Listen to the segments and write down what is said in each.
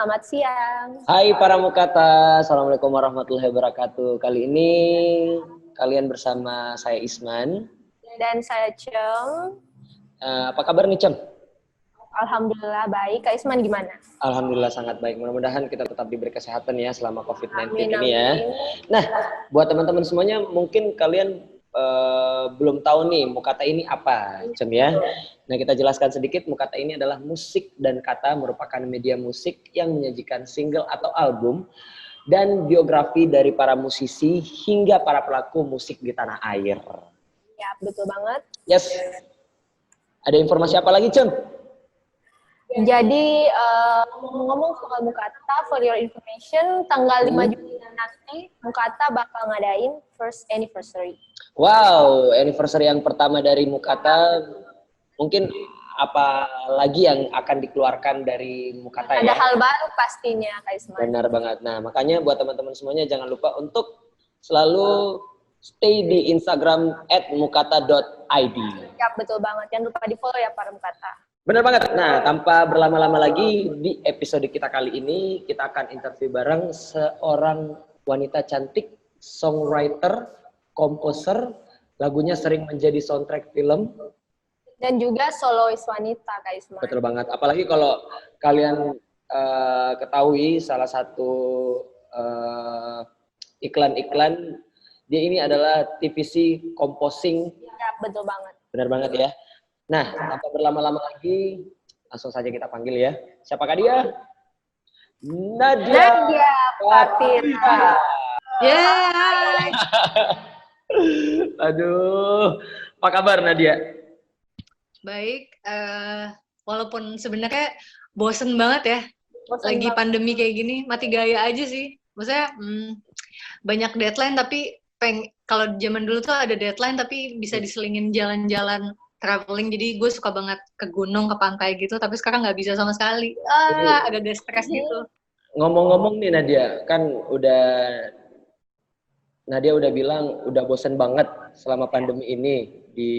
selamat siang. Hai para mukata, Assalamualaikum warahmatullahi wabarakatuh. Kali ini kalian bersama saya Isman. Dan saya Cem. Apa kabar nih Cem? Alhamdulillah baik. Kak Isman gimana? Alhamdulillah sangat baik. Mudah-mudahan kita tetap diberi kesehatan ya selama COVID-19 Amin, ini ya. amin. Nah, buat teman-teman semuanya mungkin kalian belum tahu nih mukata ini apa, Cem ya. Nah, kita jelaskan sedikit. Mukata ini adalah musik dan kata merupakan media musik yang menyajikan single atau album dan biografi dari para musisi hingga para pelaku musik di tanah air. Ya, betul banget. Yes. Ada informasi apa lagi, Cem? Jadi, ngomong soal Mukata, for your information, tanggal 5 Juni nanti, Mukata bakal ngadain first anniversary. Wow, anniversary yang pertama dari Mukata. Mungkin apa lagi yang akan dikeluarkan dari Mukata ya? Ada hal baru pastinya, Kak Isman. Benar banget. Nah, makanya buat teman-teman semuanya jangan lupa untuk selalu stay di Instagram @mukata.id. Ya, betul banget. Jangan lupa di-follow ya para Mukata. Benar banget. Nah, tanpa berlama-lama lagi, di episode kita kali ini, kita akan interview bareng seorang wanita cantik, songwriter, komposer, lagunya sering menjadi soundtrack film. Dan juga solois wanita, Kak Isman. Betul banget. Apalagi kalau kalian ketahui salah satu iklan-iklan, dia ini adalah TVC composing. Ya, betul banget. Benar banget ya. Nah, tanpa berlama-lama lagi, langsung saja kita panggil ya. Siapakah dia? Nadia Fatira. Yeay. Aduh, apa kabar Nadia? Baik, walaupun sebenarnya bosen banget ya, lagi Banget. pandemi kayak gini, mati gaya aja sih. Maksudnya banyak deadline tapi kalau zaman dulu tuh ada deadline tapi bisa diselingin jalan-jalan traveling, jadi gue suka banget ke gunung, ke pantai gitu, tapi sekarang nggak bisa sama sekali. Agak-agak stres gitu. Ngomong-ngomong nih Nadia, kan Nadia udah bilang udah bosen banget selama pandemi ini di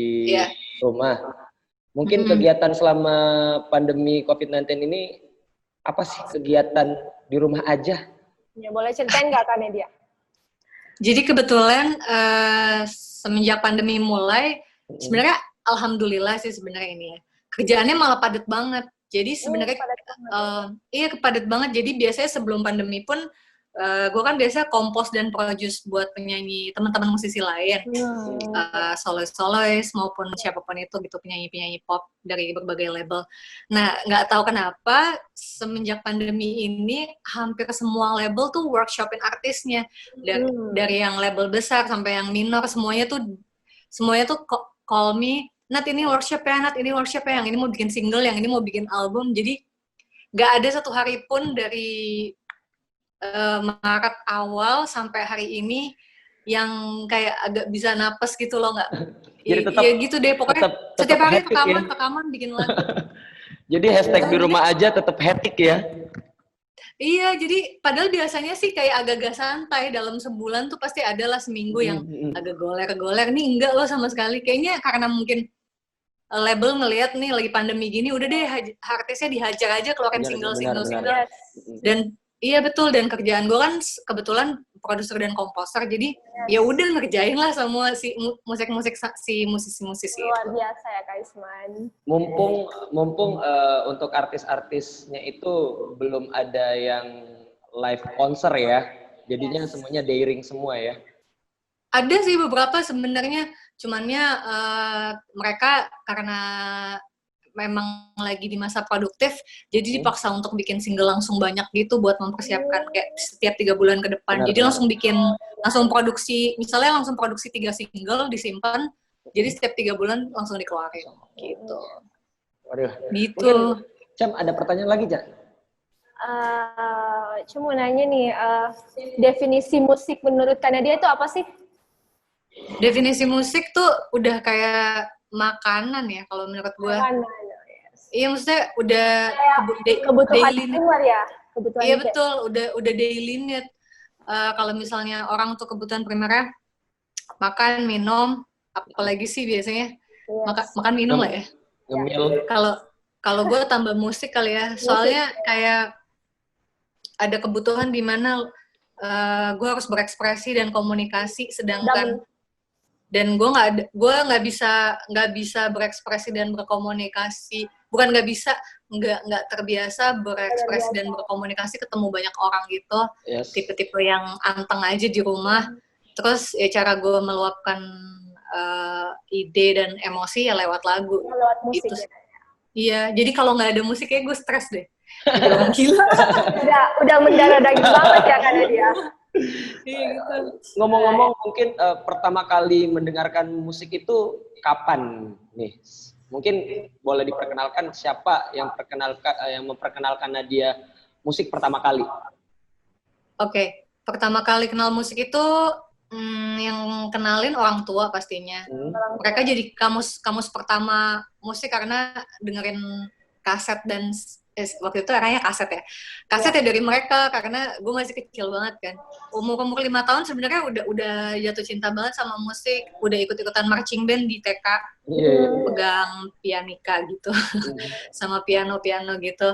rumah. Mungkin kegiatan selama pandemi COVID-19 ini apa sih kegiatan di rumah aja? Ya, boleh ceritain nggak Kak Nadia? Jadi kebetulan semenjak pandemi mulai, sebenarnya alhamdulillah sih sebenarnya ini ya. Kerjaannya malah padat banget. Jadi sebenarnya iya padat banget. Jadi biasanya sebelum pandemi pun gue kan biasa kompos dan produce buat penyanyi teman-teman musisi lain, solois maupun siapapun itu gitu, penyanyi pop dari berbagai label. Nah, nggak tahu kenapa semenjak pandemi ini hampir semua label tuh workshopin artisnya, dari yang label besar sampai yang minor, semuanya tuh call me, Nat ini workshop ya, Nat ini workshop ya, yang ini mau bikin single, yang ini mau bikin album. Jadi nggak ada satu hari pun dari Maret awal sampai hari ini yang kayak agak bisa napes gitu loh, nggak? Ya gitu deh, pokoknya setiap hari rekaman bikin lagu. Jadi hashtag di rumah aja tetap hectic ya? Iya, jadi padahal biasanya sih kayak agak-agak santai, dalam sebulan tuh pasti ada lah seminggu yang agak goler-goler. Nih enggak loh sama sekali. Kayaknya karena mungkin label ngelihat nih lagi pandemi gini, udah deh artisnya dihajar aja keluarin single. Dan iya betul, dan kerjaan gue kan kebetulan produser dan komposer, jadi ya udah ngerjain lah semua si musik-musik si musisi-musisi. Luar biasa ya Kak Isman. Mumpung untuk artis-artisnya itu belum ada yang live konser ya, jadinya semuanya daring semua ya. Ada sih beberapa sebenarnya, cumannya mereka karena memang lagi di masa produktif, jadi dipaksa untuk bikin single langsung banyak gitu buat mempersiapkan kayak setiap 3 bulan ke depan. Jadi langsung produksi, misalnya langsung produksi 3 single disimpan, jadi setiap 3 bulan langsung dikeluarin gitu. Waduh. Gitu. Cem, ada pertanyaan lagi, Cak? Cuma mau nanya nih, definisi musik menurut Kak Nadia itu apa sih? Definisi musik tuh udah kayak makanan ya kalau menurut gue. Iya, maksudnya udah kebutuhan luar ya. Iya betul, udah daily need. Kalau misalnya orang tuh kebutuhan primernya makan, minum, apalagi sih biasanya makan minum lah ya. Kalau gue tambah musik kali ya, soalnya kayak ada kebutuhan di mana gue harus berekspresi dan komunikasi, sedangkan dan gue nggak bisa berekspresi dan berkomunikasi, bukan nggak terbiasa berekspresi dan berkomunikasi ketemu banyak orang gitu, tipe-tipe yang anteng aja di rumah. Terus ya cara gue meluapkan ide dan emosi ya lewat lagu. Lewat musik gitu. ya. Iya, jadi kalau nggak ada musik kayak gue stres deh. Jadi orang gila. udah mendarah daging banget ya kan dia. Iya gitu. Ngomong-ngomong, mungkin pertama kali mendengarkan musik itu kapan nih? Mungkin boleh diperkenalkan siapa yang memperkenalkan Nadia musik pertama kali? Oke, pertama kali kenal musik itu yang kenalin orang tua pastinya. Mereka jadi kamus pertama musik karena dengerin kaset dan waktu itu eranya kaset ya. Kaset ya dari mereka karena gue masih kecil banget kan. Umur 5 tahun sebenarnya udah jatuh cinta banget sama musik, udah ikut-ikutan marching band di TK. Pegang pianika gitu. Sama piano gitu.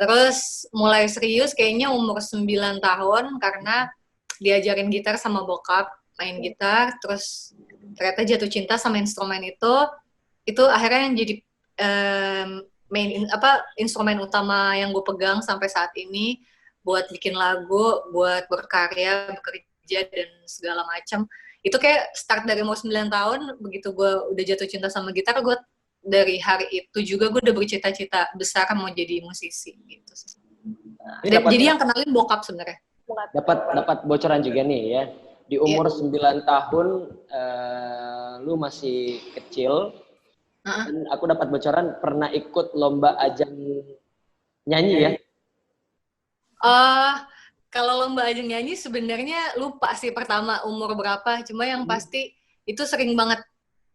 Terus mulai serius kayaknya umur 9 tahun karena diajarin gitar sama bokap, main gitar, terus ternyata jatuh cinta sama instrumen itu akhirnya yang jadi instrumen utama yang gue pegang sampai saat ini buat bikin lagu, buat berkarya, bekerja dan segala macam. Itu kayak start dari umur 9 tahun, begitu gue udah jatuh cinta sama gitar, gue dari hari itu juga gue udah bercita-cita besar mau jadi musisi gitu. Jadi yang kenalin bokap sebenarnya. Dapat bocoran juga nih ya. Di umur 9 tahun lu masih kecil. Dan aku dapat bocoran pernah ikut lomba ajang nyanyi ya. Kalau lomba ajang nyanyi sebenarnya lupa sih pertama umur berapa, cuma yang pasti itu sering banget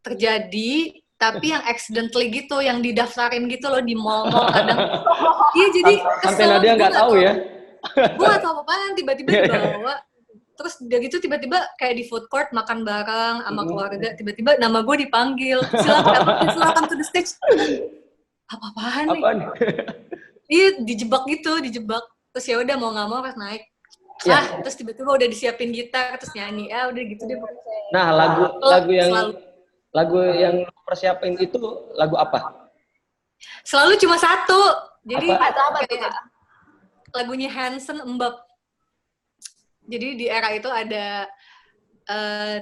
terjadi, tapi yang accidentally gitu, yang didaftarin gitu loh di mall-mall kadang. Iya jadi sampai Nadia nggak tahu ya. Gue gak tau apaan, tiba-tiba dibawa. Terus udah gitu tiba-tiba kayak di food court makan bareng sama keluarga, tiba-tiba nama gue dipanggil, silakan to the stage. Apa-apaan nih? Iya, dijebak. Terus ya udah mau nggak mau harus naik. Terus tiba-tiba udah disiapin gitar, terus nyanyi. Udah gitu deh. Nah, lagu yang persiapin itu lagu apa? Selalu cuma satu. Jadi apa tuh, Kak? Lagunya Hanson, Mbak. Jadi di era itu ada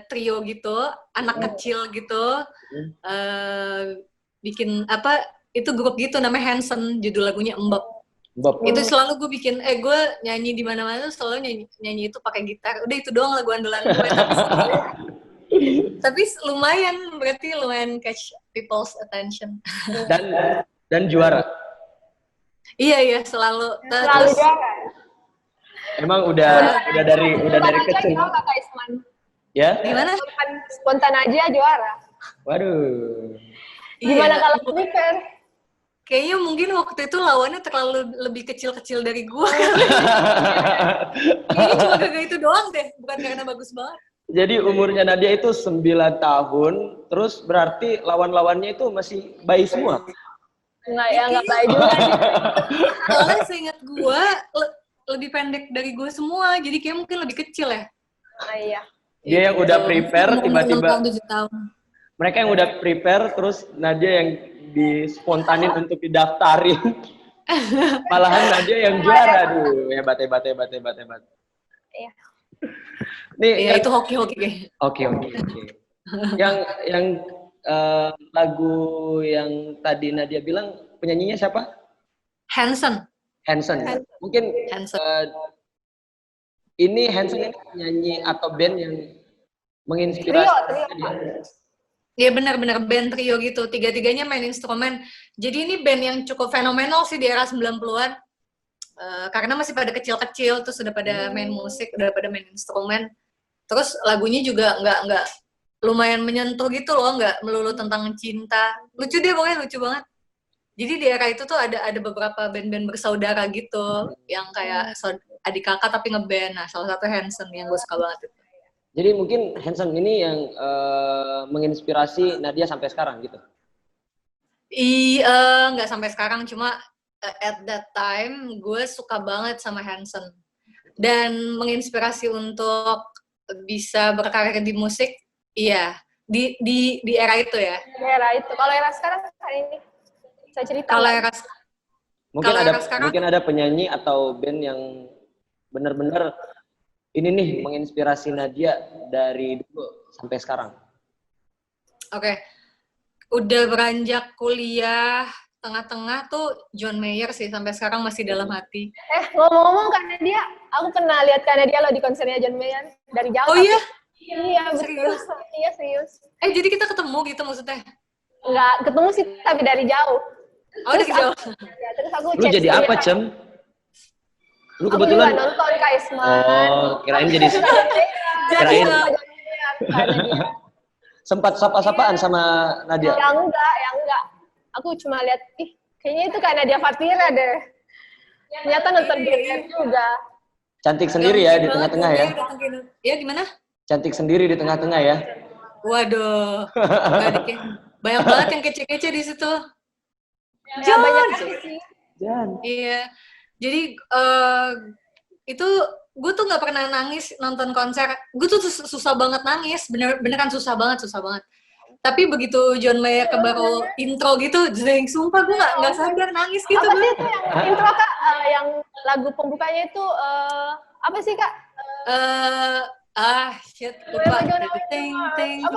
trio gitu, anak kecil gitu, bikin itu grup gitu namanya Hanson, judul lagunya Mbak. Itu selalu gue bikin, gue nyanyi di mana-mana selalu nyanyi itu pakai gitar. Udah itu doang lagu andalan gue. Tapi lumayan catch people's attention. Dan juara. Iya selalu juara. Emang udah dari kecil. Ya? Gimana? Spontan aja juara. Waduh. Gimana kalau prepare? Kayaknya mungkin waktu itu lawannya terlalu lebih kecil-kecil dari gue. Kayaknya cuma gara itu doang deh, bukan karena bagus banget. Jadi umurnya Nadia itu 9 tahun, terus berarti lawan-lawannya itu masih bayi semua? Nggak bayi juga. Soalnya seingat gue, lebih pendek dari gue semua, jadi kayak mungkin lebih kecil ya. Iya. Dia yang udah prepare tiba-tiba. 7 tahun. Mereka yang udah prepare, terus Nadia yang dispontanin untuk didaftarin. Malahan Nadia yang juara. Aduh, hebat. Iya. Nih, itu hoki-hoki kayaknya. Oke. Yang lagu yang tadi Nadia bilang penyanyinya siapa? Hanson. Mungkin ini Hanson ini penyanyi atau band yang menginspirasi. Trio. Iya benar-benar band trio gitu. Tiga-tiganya main instrumen. Jadi ini band yang cukup fenomenal sih di era 90-an. Karena masih pada kecil-kecil, terus udah pada main musik, udah pada main instrumen. Terus lagunya juga nggak lumayan menyentuh gitu loh, nggak melulu tentang cinta. Lucu deh pokoknya, lucu banget. Jadi di era itu tuh ada beberapa band-band bersaudara gitu, yang kayak adik kakak tapi ngeband. Nah, salah satu Hanson yang gue suka banget itu. Jadi mungkin Hanson ini yang menginspirasi Nadia sampai sekarang gitu? Nggak sampai sekarang, cuma at that time gue suka banget sama Hanson dan menginspirasi untuk bisa berkarir di musik. Iya, di era itu ya. Era itu. Kalau era sekarang hari ini saya cerita Kalau nggak? era Mungkin kalau ada era sekarang, mungkin ada penyanyi atau band yang benar-benar ini nih menginspirasi Nadia dari dulu sampai sekarang. oke, udah beranjak kuliah tengah-tengah tuh John Mayer sih sampai sekarang masih dalam hati. Ngomong-ngomong karena dia, aku pernah lihat karena dia lo di konsernya John Mayer dari jauh. Oh iya? Iya, betul. Serius? Iya, serius. Jadi kita ketemu gitu maksudnya? Nggak ketemu sih, tapi dari jauh. Oh, dari jauh. Ya, terus aku Lu chat jadi dia. apa, Cem? Lu Aku kebetulan juga nonton Kaisman. Oh, kirain jadi Jadi kirain sempat sapa-sapaan sama Nadia. Yang enggak. Aku cuma lihat, kayaknya itu karena dia Fatira deh. Ternyata nonton John juga. Cantik sendiri ya di tengah-tengah ya. Iya, gimana? Cantik sendiri di tengah-tengah ya. Waduh, banyak banget yang kece-kece di situ. Ya, banyak sih. Jan. Iya, jadi itu gue tuh nggak pernah nangis nonton konser. Gue tuh susah banget nangis, beneran susah banget. Tapi begitu John Mayer ke baru intro gitu, jeng, sumpah gue nggak sadar nangis gitu. Apa sih itu yang intro Kak? Yang lagu pembukanya itu apa sih Kak? Shit, lupa. Apa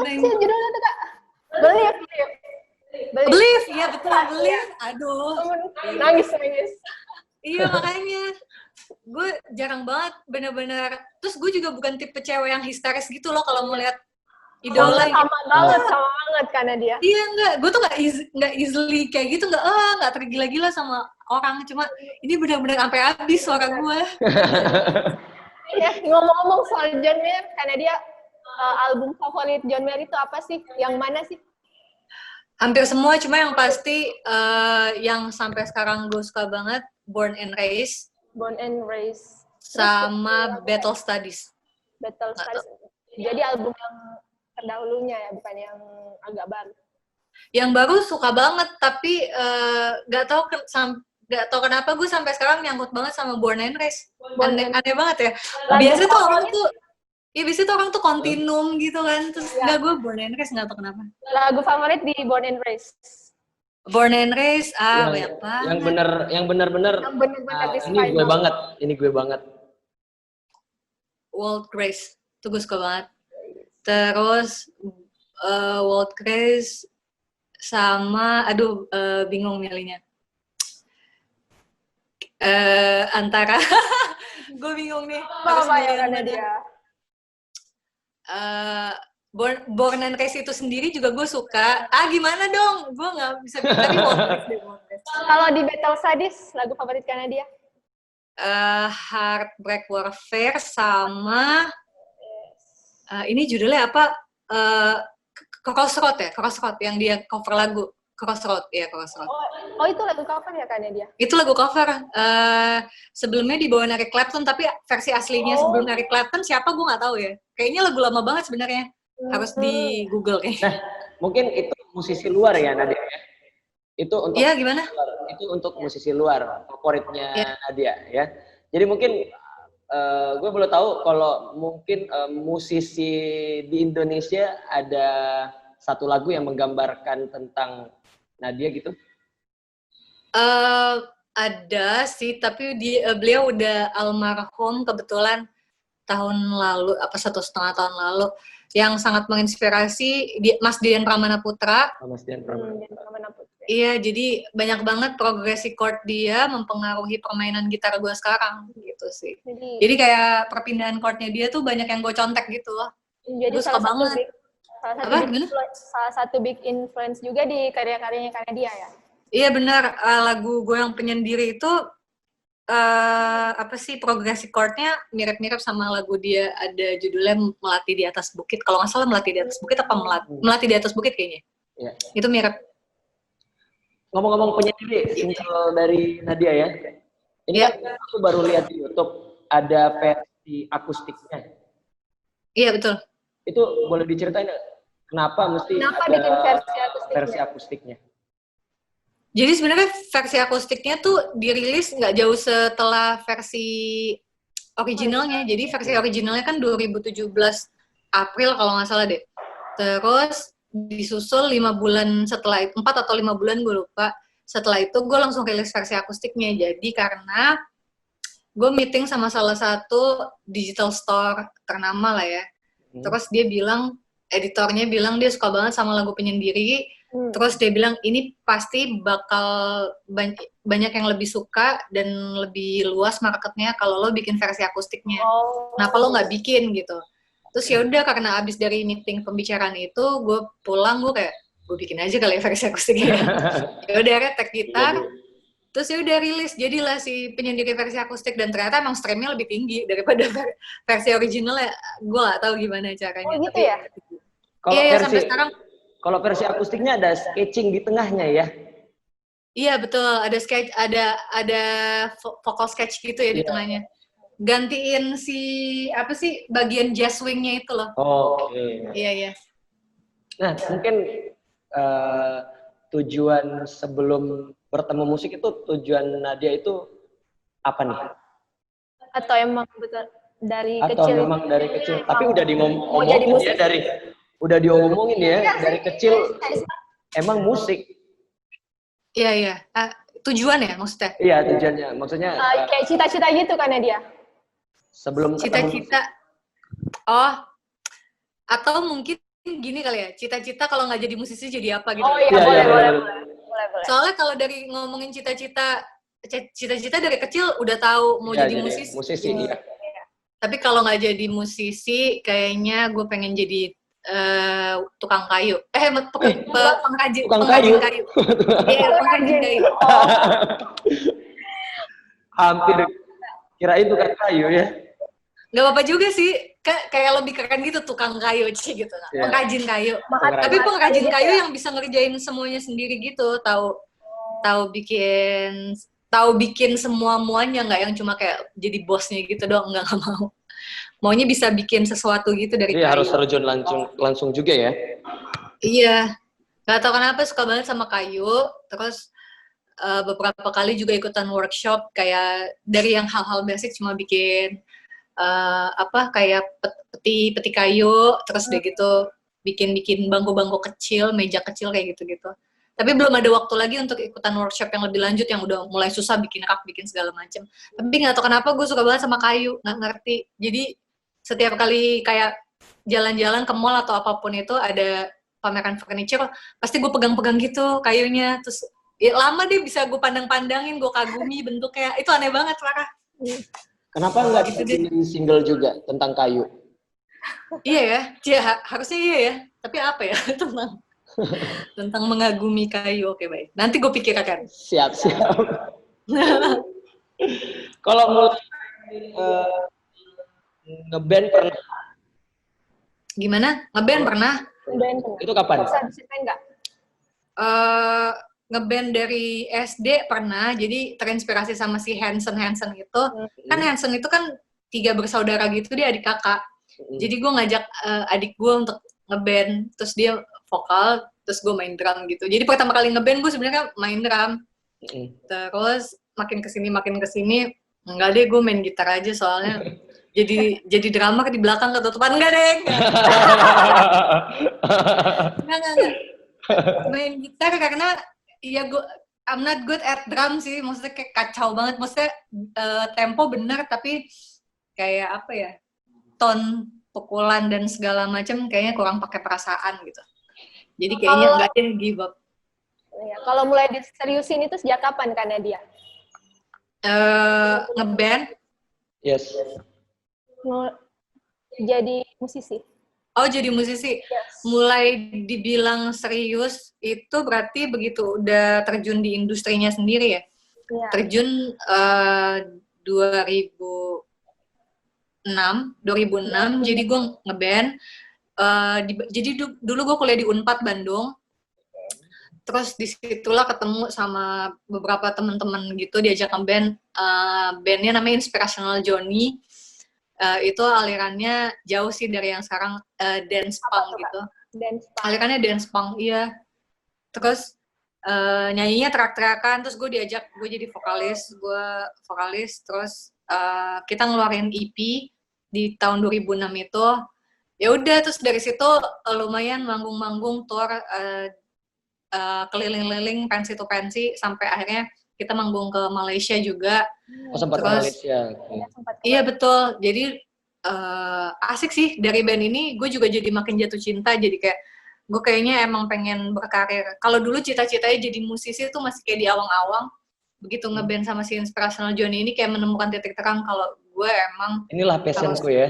sih judulnya tuh Kak? Believe, ya betul, Believe. Aduh. Nangis. Iya, makanya. Gue jarang banget, bener-bener. Terus gue juga bukan tipe cewek yang histeris gitu loh kalau melihat idola. Sama banget karena dia. Iya, enggak. Gue tuh nggak easily kayak gitu, nggak tergila-gila sama orang. Cuma ini bener-bener sampai habis suara gue. Ya, ngomong-ngomong soal John Mayer, karena dia album favorit John Mayer itu apa sih? Yang mana sih? Hampir semua, cuma yang pasti yang sampai sekarang gue suka banget, Born and Raised. Born and Raised. Sama Battle Studies. Battle Studies. Jadi album yang terdahulunya ya, bukan yang agak baru. Yang baru suka banget, tapi nggak tahu kenapa gue sampai sekarang nyangkut banget sama Born and Raised. Aneh banget ya. Biasanya tuh orang tuh kontinum gitu kan, terus nggak, gue Born and Raised nggak tahu kenapa. Lagu favorit di Born and Raised? Born and Raised, banyak banget. Yang benar-benar ini gue banget. World Grace, itu gue suka banget. Terus World Grace sama, bingung milihnya. Antara, gue bingung nih. Apa ya karena dia? Born and Raised itu sendiri juga gue suka. Gimana dong? Gue nggak bisa bilang, tapi World Grace. Kalau di Battle Studies, lagu favorit karena dia? Heartbreak Warfare sama ini judulnya apa? Crossroad ya? Crossroad yang dia cover lagu. Crossroad, ya Crossroad. Oh itu lagu cover ya karena dia? Itu lagu cover. Sebelumnya dibawa Eric Clapton, tapi versi aslinya sebelum Eric Clapton siapa gue nggak tahu ya. Kayaknya lagu lama banget sebenarnya. Harus di Google kayaknya. Nah, mungkin itu musisi luar ya Nadia ya? Itu untuk gimana? Itu untuk musisi luar favoritnya Nadia ya. Jadi mungkin gue boleh tahu kalau mungkin musisi di Indonesia ada satu lagu yang menggambarkan tentang Nadia gitu? Ada sih, tapi beliau udah almarhum kebetulan tahun lalu, 1,5 tahun lalu, yang sangat menginspirasi Mas Dian Pramana Putra. Mas Dian Pramana Putra. Iya, jadi banyak banget progresi chord dia mempengaruhi permainan gitar gue sekarang gitu sih. Jadi kayak perpindahan chordnya dia tuh banyak yang gue contek gitu loh. Jadi gue suka banget. Salah satu big influence juga di karya-karyanya karena dia ya? Iya benar, lagu gue yang penyendiri itu progresi chordnya mirip-mirip sama lagu dia, ada judulnya Melati di Atas Bukit. Kalau nggak salah Melati di Atas Bukit apa Melati di Atas Bukit kayaknya. Ya. Itu mirip. Ngomong-ngomong penyendiri, single dari Nadia ya. Ini kan aku baru lihat di YouTube ada versi akustiknya. Iya betul. Itu boleh diceritain kenapa mesti ada bikin versi akustiknya? Jadi sebenarnya versi akustiknya tuh dirilis nggak jauh setelah versi originalnya. Jadi versi originalnya kan 2017 April kalau nggak salah deh. Terus disusul 5 bulan setelah itu, 4 atau 5 bulan gue lupa. Setelah itu gue langsung rilis versi akustiknya. Jadi karena gue meeting sama salah satu digital store ternama lah ya. Terus dia bilang, editornya bilang dia suka banget sama lagu penyendiri. Terus dia bilang ini pasti bakal banyak yang lebih suka dan lebih luas marketnya kalau lo bikin versi akustiknya. Kenapa lo nggak bikin gitu? Terus ya udah karena abis dari meeting pembicaraan itu gue pulang gue kayak gue bikin aja kali ya versi akustiknya. Ya udah akhirnya tag gitar. Terus ya udah rilis, jadilah si penyendiri versi akustik dan ternyata emang streamnya lebih tinggi daripada versi original ya. Gue gak tahu gimana caranya. Oh gitu tapi, ya? Kalau iya, versi sampai sekarang. Kalau versi akustiknya ada sketching di tengahnya ya. Iya betul, ada sketch, ada vocal sketch gitu ya di tengahnya. Gantiin si apa sih bagian jazz wingnya itu loh. Oke. Iya. Nah mungkin tujuan sebelum bertemu musik itu tujuan Nadia itu apa nih? Atau emang betul dari Atau kecil? memang dari kecil? Tapi udah jadi diomongin musisi. ya udah diomongin ya dari kecil emang musik. Iya. Tujuan ya maksudnya? Iya tujuannya, maksudnya kayak cita-cita gitu kan dia? sebelum Cita-cita. Oh, atau mungkin gini kali ya, cita-cita kalau nggak jadi musisi jadi apa gitu. Oh iya, boleh. Soalnya kalau dari ngomongin cita-cita dari kecil udah tahu mau jadi musisi. Iya. Tapi kalau nggak jadi musisi, kayaknya gue pengen jadi tukang kayu. Pengrajin kayu. Iya, pengrajin kayu. Hampir kirain tukang kayu ya. Gak apa-apa juga sih, kayak lebih keren gitu tukang kayu gitu. Yeah. Pengrajin kayu. Tapi pengrajin kayu yang bisa ngerjain semuanya sendiri gitu, tahu bikin semua muanya, nggak yang cuma kayak jadi bosnya gitu doang, nggak mau. Maunya bisa bikin sesuatu gitu dari kayu. Iya harus terjun langsung juga ya. Iya, nggak tahu kenapa suka banget sama kayu. Terus beberapa kali juga ikutan workshop kayak dari yang hal-hal basic cuma bikin kayak peti kayu, terus deh gitu bikin bangku-bangku kecil, meja kecil kayak gitu-gitu. Tapi belum ada waktu lagi untuk ikutan workshop yang lebih lanjut yang udah mulai susah bikin rak, bikin segala macam. Tapi nggak tahu kenapa gue suka banget sama kayu, nggak ngerti. Jadi setiap kali kayak jalan-jalan ke mall atau apapun itu ada pameran furniture, pasti gue pegang-pegang gitu kayunya. Terus ya, lama deh bisa gue pandang-pandangin, gue kagumi bentuknya. Itu aneh banget, Farah. Kenapa nggak bikin single juga tentang kayu? Iya ya, harusnya iya ya. Tapi apa ya tentang mengagumi kayu. Oke, baik. Nanti gue pikirkan. Siap. Kalau mulai ngeband pernah? Gimana? Ngeband pernah? Itu kapan? Ngeband dari SD pernah. Jadi terinspirasi sama si Hanson itu. Kan Hanson itu kan 3 bersaudara gitu, dia adik kakak. Jadi gue ngajak adik gue untuk ngeband, terus dia vokal, terus gue main drum gitu. Jadi pertama kali ngeband gue sebenarnya main drum. Terus makin kesini, enggak deh gue main gitar aja soalnya jadi drummer di belakang ketutupan. Enggak deh. Enggak. Main gitar karena ya I'm not good at drum sih, maksudnya kayak kacau banget, maksudnya tempo bener tapi kayak apa ya, tone pukulan dan segala macam kayaknya kurang pakai perasaan gitu. Jadi kayaknya enggak deh, give up. Ya, kalau mulai diseriusin itu sejak kapan kan dia? Ngeband? Yes. Jadi musisi? Oh, jadi musisi. Yes. Mulai dibilang serius itu berarti begitu udah terjun di industrinya sendiri ya? Yeah. Terjun 2006, jadi gue ngeband. Jadi dulu gue kuliah di Unpad Bandung. Terus disitulah ketemu sama beberapa teman-teman gitu, diajak ngeband. Bandnya namanya Inspirational Johnny. Itu alirannya jauh sih dari yang sekarang dance punk gitu. Alirannya dance punk, iya. Terus nyanyinya terak-terakan, terus gue jadi vokalis, terus kita ngeluarin EP di tahun 2006 itu. Ya udah, terus dari situ lumayan manggung-manggung tour, keliling-liling pensi to pensi sampai akhirnya kita manggung ke Malaysia juga. Oh, sempat ke Terus Malaysia. Ya, sempat iya betul, jadi asik sih dari band ini. Gue juga jadi makin jatuh cinta, jadi kayak gue kayaknya emang pengen berkarir. Kalau dulu cita-citanya jadi musisi tuh masih kayak di awang-awang. Begitu ngeband sama si Inspirational Johnny ini kayak menemukan titik terang kalau gue emang Inilah passionku ya.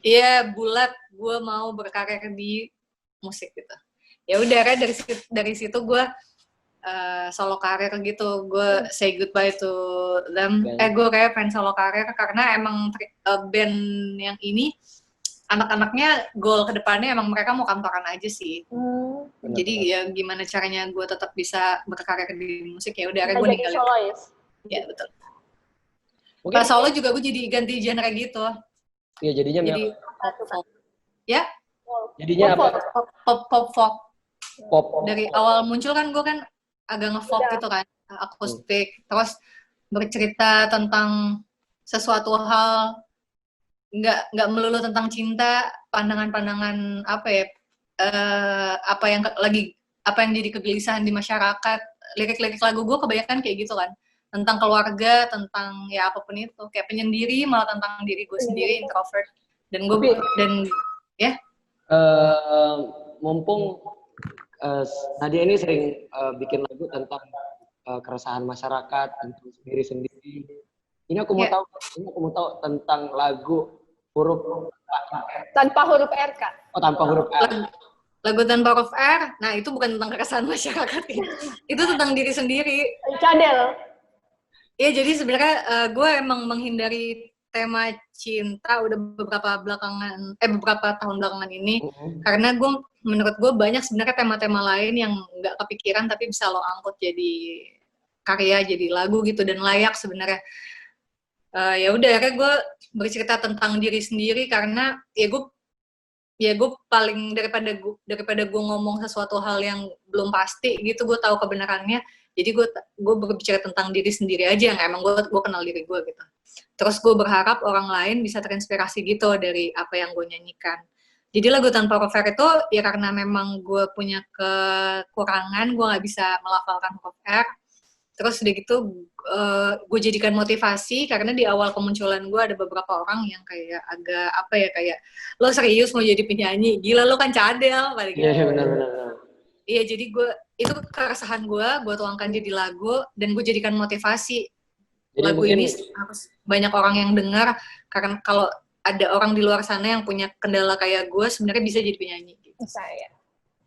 iya bulat, gue mau berkarir di musik gitu. Ya udah, dari situ gue solo karir gitu. Gue say goodbye to them. Gue kayak pengen solo karir karena emang band yang ini anak-anaknya goal kedepannya emang mereka mau kantoran aja sih. Jadi ya gimana caranya gue tetap bisa berkarir di musik, ya udah gue ninggalin. Solois. Ya betul. Pas solo juga gue jadi ganti genre gitu. Iya, jadinya jadi pop. Ya? Jadinya apa? Pop folk. Pop. Dari awal muncul kan gue kan agak nge-folk gitu kan, akustik, terus bercerita tentang sesuatu hal, nggak melulu tentang cinta, pandangan-pandangan apa ya, apa yang jadi kegelisahan di masyarakat. Lirik-lirik lagu gue kebanyakan kayak gitu kan, tentang keluarga, tentang ya apapun itu, kayak penyendiri, malah tentang diri gue sendiri, introvert. Dan gue ya. Mumpung Nadia ini sering bikin lagu tentang keresahan masyarakat, tentang diri sendiri. Ini aku mau tahu tentang lagu huruf tanpa huruf R, Kak. Oh, tanpa huruf R. Lagu tanpa huruf R, nah itu bukan tentang keresahan masyarakat, itu tentang diri sendiri. Cadel. Iya, jadi sebenarnya gue emang menghindari tema cinta udah beberapa tahun belakangan ini, karena menurut gue banyak sebenarnya tema-tema lain yang nggak kepikiran tapi bisa lo angkut jadi karya, jadi lagu gitu, dan layak sebenarnya. Ya udah, akhirnya gue bercerita tentang diri sendiri karena ya gue paling daripada gue ngomong sesuatu hal yang belum pasti gitu, gue tahu kebenarannya. Jadi gue berbicara tentang diri sendiri aja yang emang gue kenal diri gue gitu. Terus gue berharap orang lain bisa terinspirasi gitu dari apa yang gue nyanyikan. Jadi lagu tanpa huruf R itu ya karena memang gue punya kekurangan, gue nggak bisa melafalkan huruf R. Terus udah gitu gue jadikan motivasi karena di awal kemunculan gue ada beberapa orang yang kayak agak apa ya, kayak lo serius mau jadi penyanyi, gila lo kan cadel pada gitu. Iya, benar. Iya, jadi itu keresahan gue tuangkan jadi lagu dan gue jadikan motivasi. Jadi lagu ini harus banyak orang yang dengar, karena kalau ada orang di luar sana yang punya kendala kayak gue sebenarnya bisa jadi penyanyi gitu. Saya.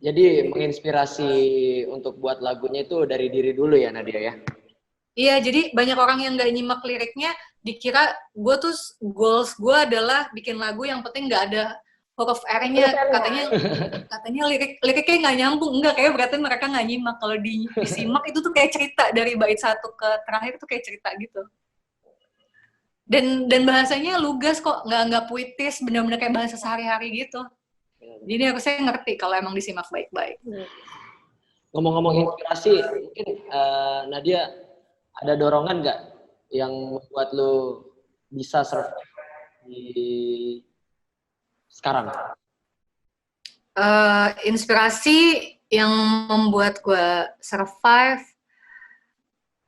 Jadi menginspirasi untuk buat lagunya itu dari diri dulu ya, Nadia ya? Iya, jadi banyak orang yang nggak nyimak liriknya dikira gue tuh goals gue adalah bikin lagu yang penting nggak ada huruf R-nya. Katanya liriknya nggak nyambung. Enggak, kayak berarti mereka nggak nyimak. Kalau disimak itu tuh kayak cerita dari bait satu ke terakhir tuh kayak cerita gitu. Dan bahasanya lugas kok, nggak puitis, benar-benar kayak bahasa sehari-hari gitu. Jadi harusnya ngerti kalau emang disimak baik-baik. Ngomong-ngomong inspirasi, mungkin Nadia ada dorongan nggak yang membuat lo bisa survive di sekarang? Inspirasi yang membuat gue survive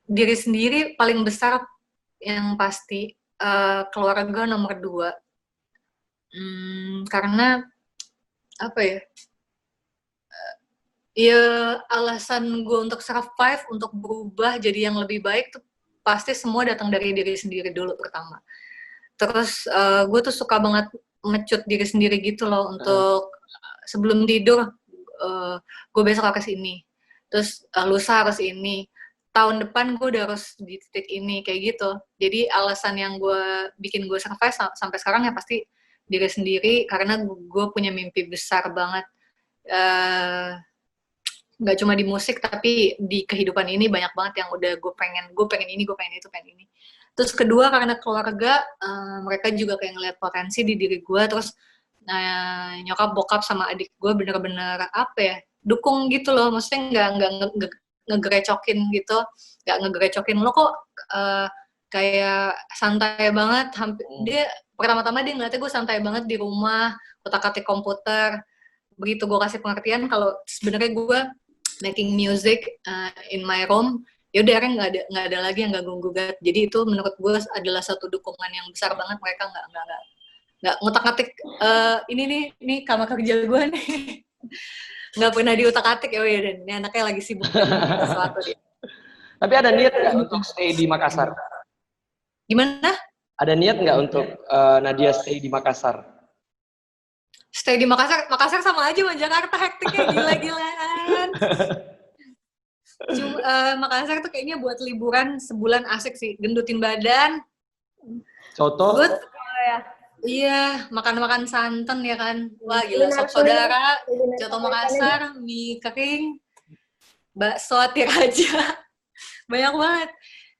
diri sendiri paling besar yang pasti keluarga nomor 2. Karena apa ya? Ya alasan gue untuk survive, untuk berubah jadi yang lebih baik tuh pasti semua datang dari diri sendiri dulu pertama. Terus gue tuh suka banget ngecut diri sendiri gitu loh, untuk sebelum tidur gue besok harus ini, terus lusa harus ini, tahun depan gue udah harus di titik ini, kayak gitu. Jadi alasan yang bikin gue survive sampai sekarang ya pasti diri sendiri, karena gue punya mimpi besar banget. Nggak cuma di musik tapi di kehidupan ini banyak banget yang udah gue pengen ini, gue pengen itu, pengen ini. Terus kedua karena keluarga, mereka juga kayak ngeliat potensi di diri gue. Terus nyokap bokap sama adik gue bener-bener apa ya, dukung gitu loh. Maksudnya ngegerecokin gitu, nggak ngegerecokin lo kok kayak santai banget. Dia pertama-tama dia ngeliatnya gue santai banget di rumah, otak-atik komputer. Begitu gue kasih pengertian kalau sebenarnya gue making music in my room, ya udah akhirnya nggak ada lagi yang ganggu gugat. Jadi itu menurut gue adalah satu dukungan yang besar banget. Mereka nggak ngutak-atik ini kamar kerja gue nih. Nggak pernah diutak-atik, ya udah ini anaknya lagi sibuk dengan sesuatu dia. Tapi ada niat nggak untuk stay di Makassar? Gimana? Ada niat nggak untuk Nadia stay di Makassar? Stay di Makassar sama aja sama Jakarta, hektiknya gila-gilaan. Makassar tuh kayaknya buat liburan sebulan asik sih, gendutin badan. Coto? Iya, makan-makan santan ya kan. Wah gila, sop saudara, coto Makassar, mie kering, bakso Tiraja. Banyak banget.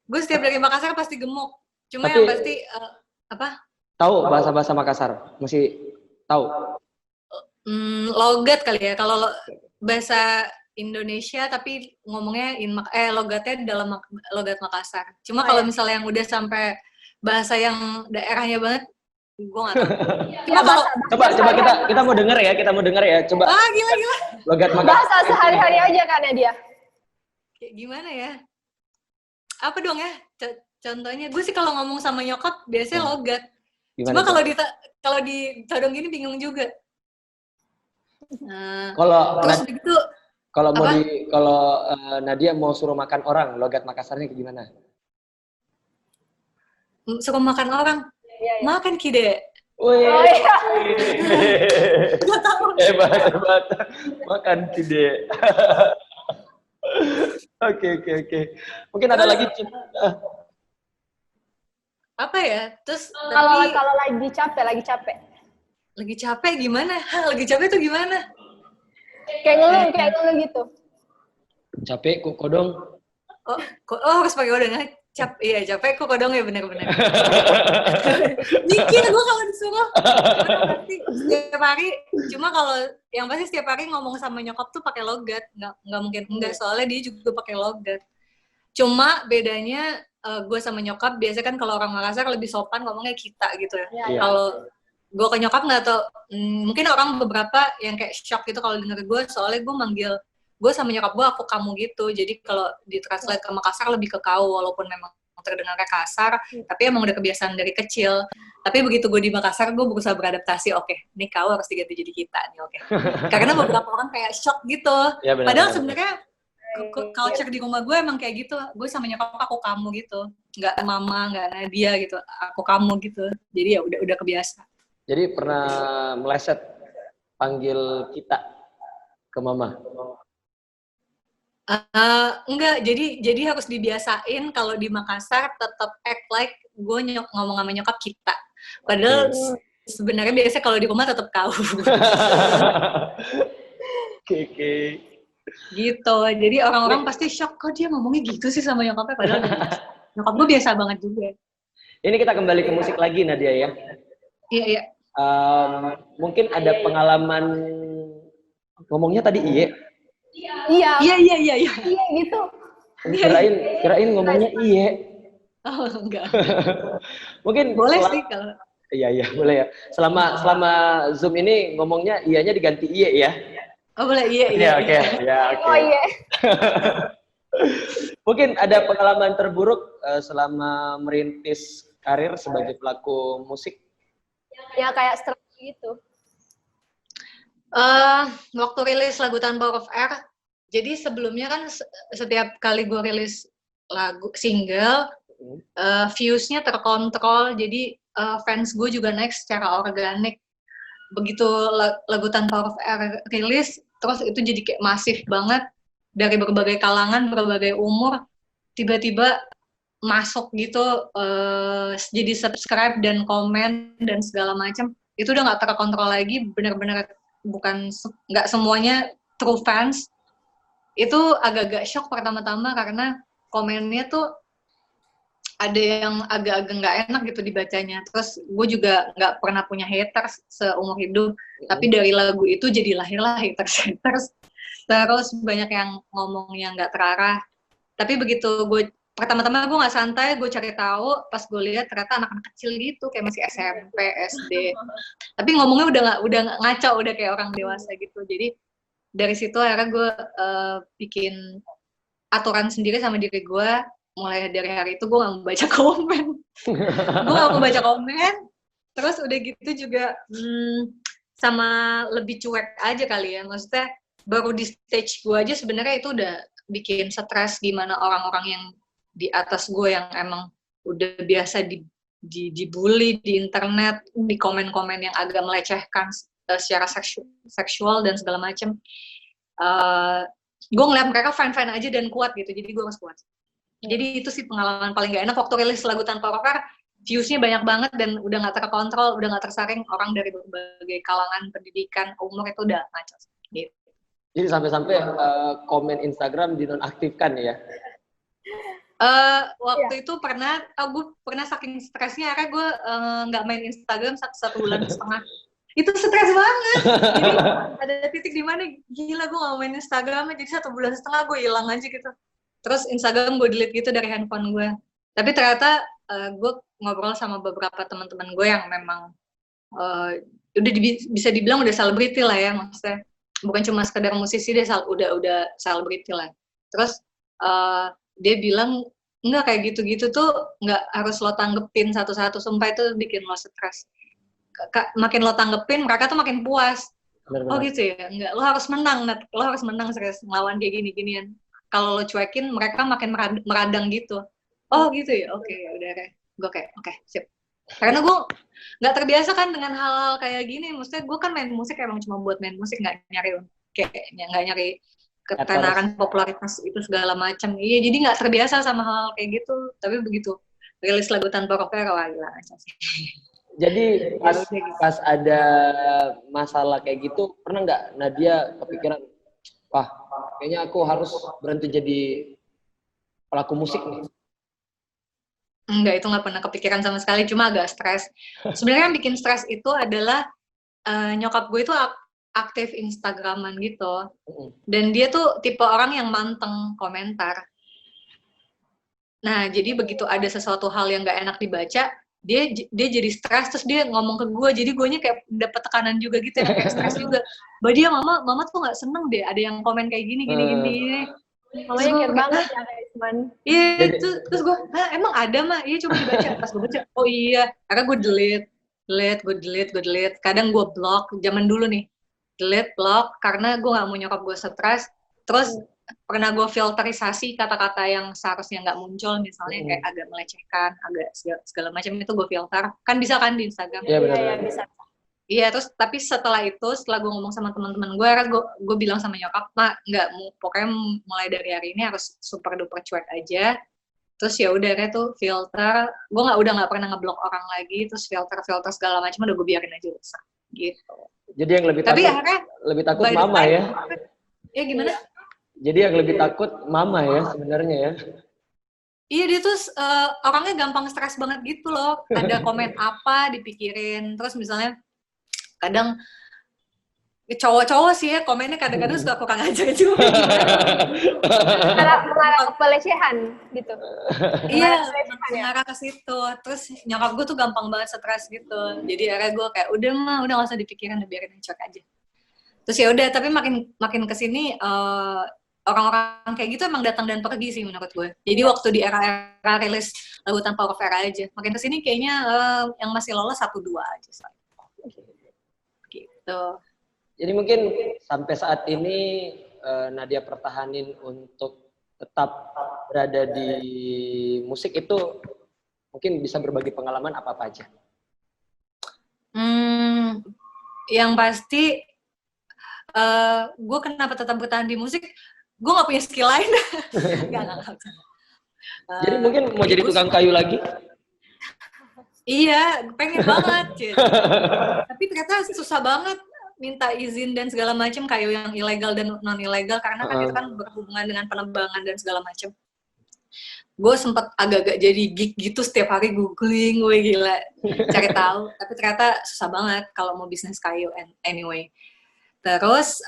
Gue setiap dari Makassar pasti gemuk. Cuma yang pasti apa? Tahu bahasa-bahasa Makassar? Masih tahu? Logat kali ya. Kalau bahasa Indonesia tapi ngomongnya logatnya dalam logat Makassar. Cuma kalau misalnya yang udah sampai bahasa yang daerahnya banget, gue nggak tahu. Coba kita mau denger ya, coba. Gila. Logat Makassar. Bahasa sehari-hari aja kan ya dia. Kayak gimana ya? Apa dong ya? Contohnya, gue sih kalau ngomong sama nyokap biasanya logat. Gimana? Cuma kalau ditodong gini bingung juga. Terus begitu. Kalau Nadia mau suruh makan orang, logat Makassarnya kayak gimana? Suruh makan orang? Iya. Makan kide. Wih. Gak tahu. Hebat. Makan kide. Oke. Mungkin ada lagi. Apa ya? Terus kalau lagi capek. Lagi capek gimana? Lagi capek tuh gimana? Kayak ngeluh gitu. Capek kok kodong. Harus pakai kodong. Iya, capek kok kodong ya, benar-benar. Mikir gue kalau disuruh. Pasti setiap hari. Cuma kalau yang pasti setiap hari ngomong sama nyokap tuh pakai logat. Nggak mungkin enggak, soalnya dia juga pakai logat. Cuma bedanya gue sama nyokap biasanya kan kalau orang Makassar lebih sopan ngomongnya kita gitu ya. Kalau gue ke nyokap nggak tau, mungkin orang beberapa yang kayak shock gitu kalau denger gue, soalnya gue manggil gue sama nyokap gue aku kamu gitu. Jadi kalau ditranslate ke Makassar lebih ke kau, walaupun memang terdengarnya kasar, tapi emang udah kebiasaan dari kecil. Tapi begitu gue di Makassar, gue berusaha beradaptasi. Oke, ini kau harus diganti jadi kita nih, oke. Karena beberapa orang kayak shock gitu. Ya, padahal sebenarnya culture di rumah gue emang kayak gitu. Gue sama nyokap aku kamu gitu, nggak mama, nggak Nadia gitu, aku kamu gitu. Jadi ya udah kebiasa. Jadi pernah meleset panggil kita ke mama? Enggak, jadi harus dibiasain kalau di Makassar tetap act like gue ngomong sama nyokap kita. Padahal sebenarnya biasa kalau di rumah tetap kau. Oke. Gitu. Jadi orang-orang pasti shock, kok dia ngomongnya gitu sih sama nyokapnya, padahal nyokap gue biasa banget juga. Ini kita kembali ke musik lagi, Nadia ya. Iya. Mungkin ada pengalaman ngomongnya tadi iye. Iya gitu. Kirain ngomongnya iye. Oh, enggak. Mungkin boleh sih kalau. Iya, boleh ya. Selama Zoom ini ngomongnya iyanya diganti iye ya. Oh, boleh iya. Oke. Oh iya. Mungkin ada pengalaman terburuk selama merintis karir sebagai pelaku musik? Ya kayak stres gitu. Waktu rilis lagu Tanpa Huruf R, jadi sebelumnya kan setiap kali gue rilis lagu single, views-nya terkontrol, jadi fans gue juga naik secara organik. Begitu lagu Tanpa Huruf R rilis, terus itu jadi kayak masif banget, dari berbagai kalangan, berbagai umur, tiba-tiba masuk gitu, jadi subscribe dan komen dan segala macam. Itu udah nggak terkontrol lagi, benar-benar nggak semuanya true fans. Itu agak-agak shock pertama-tama karena komennya tuh ada yang agak-agak nggak enak gitu dibacanya. Terus gue juga nggak pernah punya haters seumur hidup, tapi dari lagu itu jadi lahirlah haters. Terus banyak yang ngomong yang nggak terarah. Tapi begitu pertama-tama gue nggak santai, gue cari tahu, pas gue lihat ternyata anak-anak kecil gitu, kayak masih SMP, SD. Tapi ngomongnya udah nggak ngaco, udah kayak orang dewasa gitu. Jadi dari situ akhirnya gue bikin aturan sendiri sama diri gue. Mulai dari hari itu gue nggak membaca komen. Gue nggak membaca komen. Terus udah gitu juga sama lebih cuek aja kali ya. Maksudnya baru di stage gue aja sebenarnya itu udah bikin stres, gimana orang-orang yang di atas gue yang emang udah biasa dibully di internet, di komen-komen yang agak melecehkan secara seksual dan segala macem. Gue ngeliat mereka fine-fine aja dan kuat gitu, jadi gue harus kuat. Jadi itu sih pengalaman paling gak enak waktu rilis lagu Tanpa Rocker. Views-nya banyak banget dan udah gak terkontrol, udah gak tersaring, orang dari berbagai kalangan, pendidikan, umur itu udah ngaco gitu. Jadi sampai-sampai komen Instagram dinonaktifkan ya? Waktu itu gue pernah saking stresnya, akhirnya gue nggak main Instagram 1 bulan setengah. Itu stres banget. Jadi ada titik di mana gila gue nggak main Instagram, jadi 1 bulan setengah gue hilang aja gitu. Terus Instagram gue delete gitu dari handphone gue. Tapi ternyata gue ngobrol sama beberapa teman-teman gue yang memang udah bisa dibilang udah selebriti lah ya, maksudnya bukan cuma sekedar musisi, dia udah selebriti lah. Terus dia bilang enggak, kayak gitu-gitu tuh nggak harus lo tanggepin satu-satu, sumpah itu bikin lo stres. Makin lo tanggepin, mereka tuh makin puas. Benar-benar. Oh gitu ya, enggak, lo harus menang serius ngelawan kayak gini-ginian. Kalau lo cuekin, mereka makin meradang gitu. Oh gitu ya, oke, udah deh. Gue kayak, oke, sip. Karena gue nggak terbiasa kan dengan hal-hal kayak gini. Maksudnya gue kan main musik emang cuma buat main musik, nggak nyari ketenaran popularitas itu segala macam. Iya, jadi nggak terbiasa sama hal kayak gitu. Tapi begitu rilis lagu Tanpa Rocker, wah gila aja sih. Jadi pas ada masalah kayak gitu, pernah nggak Nadia kepikiran, wah kayaknya aku harus berhenti jadi pelaku musik nih? Enggak, itu nggak pernah kepikiran sama sekali, cuma agak stres. Sebenarnya yang bikin stres itu adalah nyokap gue itu aktif Instagraman gitu. Dan dia tuh tipe orang yang manteng komentar. Nah, jadi begitu ada sesuatu hal yang nggak enak dibaca, dia jadi stres, terus dia ngomong ke gue, jadi guenya kayak dapet tekanan juga gitu ya, kayak stres juga. Bah dia, mama tuh nggak seneng deh, ada yang komen kayak gini. Mamanya care banget ya kayak cuman. Iya, terus gue, emang ada mah? Iya, coba dibaca. Pas gue baca, oh iya, karena gue delete. Kadang gue block, zaman dulu nih, delete, block, karena gue nggak mau nyokap gue stres. Terus pernah gue filterisasi kata-kata yang seharusnya nggak muncul, misalnya kayak agak melecehkan, agak segala macam, itu gue filter. Kan bisa kan di Instagram? Iya, benar. Bisa. Iya, terus tapi setelah gue ngomong sama teman-teman gue bilang sama nyokap, mak, nggak mau, pokoknya mulai dari hari ini harus super duper cuek aja. Terus ya udah kayak tuh filter, gue udah nggak pernah ngeblok orang lagi, terus filter segala macam udah gue biarin aja rusak gitu. Jadi yang lebih takut mama ya? Ya gimana? Jadi yang lebih takut mama ya sebenarnya ya? Iya, dia tuh orangnya gampang stres banget gitu loh. Ada komen apa dipikirin, terus misalnya kadang cowok-cowok sih ya komennya kadang-kadang suka kurang ajar juga. Mengarah ke pelecehan gitu. Iya, mengarah ke situ. Terus nyokap gue tuh gampang banget stres gitu. Jadi akhirnya gue kayak udah nggak usah dipikirin, biarin cuek aja. Terus ya udah, tapi makin kesini orang-orang kayak gitu emang datang dan pergi sih menurut gue. Jadi waktu di era rilis lagu Tanpa Rocker aja, makin kesini kayaknya yang masih lolos 1-2 aja. Gitu. Jadi mungkin sampai saat ini Nadia pertahanin untuk tetap berada di musik itu mungkin bisa berbagi pengalaman apa aja? Yang pasti gue kenapa tetap bertahan di musik, gue nggak punya skill lain. Nggak. Jadi mungkin mau jadi tukang kayu lagi? Iya, pengen banget. Tapi ternyata susah banget minta izin dan segala macam, kayu yang ilegal dan non ilegal, karena kan itu kan berhubungan dengan penebangan dan segala macam. Gue sempet agak-agak jadi geek gitu, setiap hari googling, gue gila cari tahu. Tapi ternyata susah banget kalau mau bisnis kayu anyway. Terus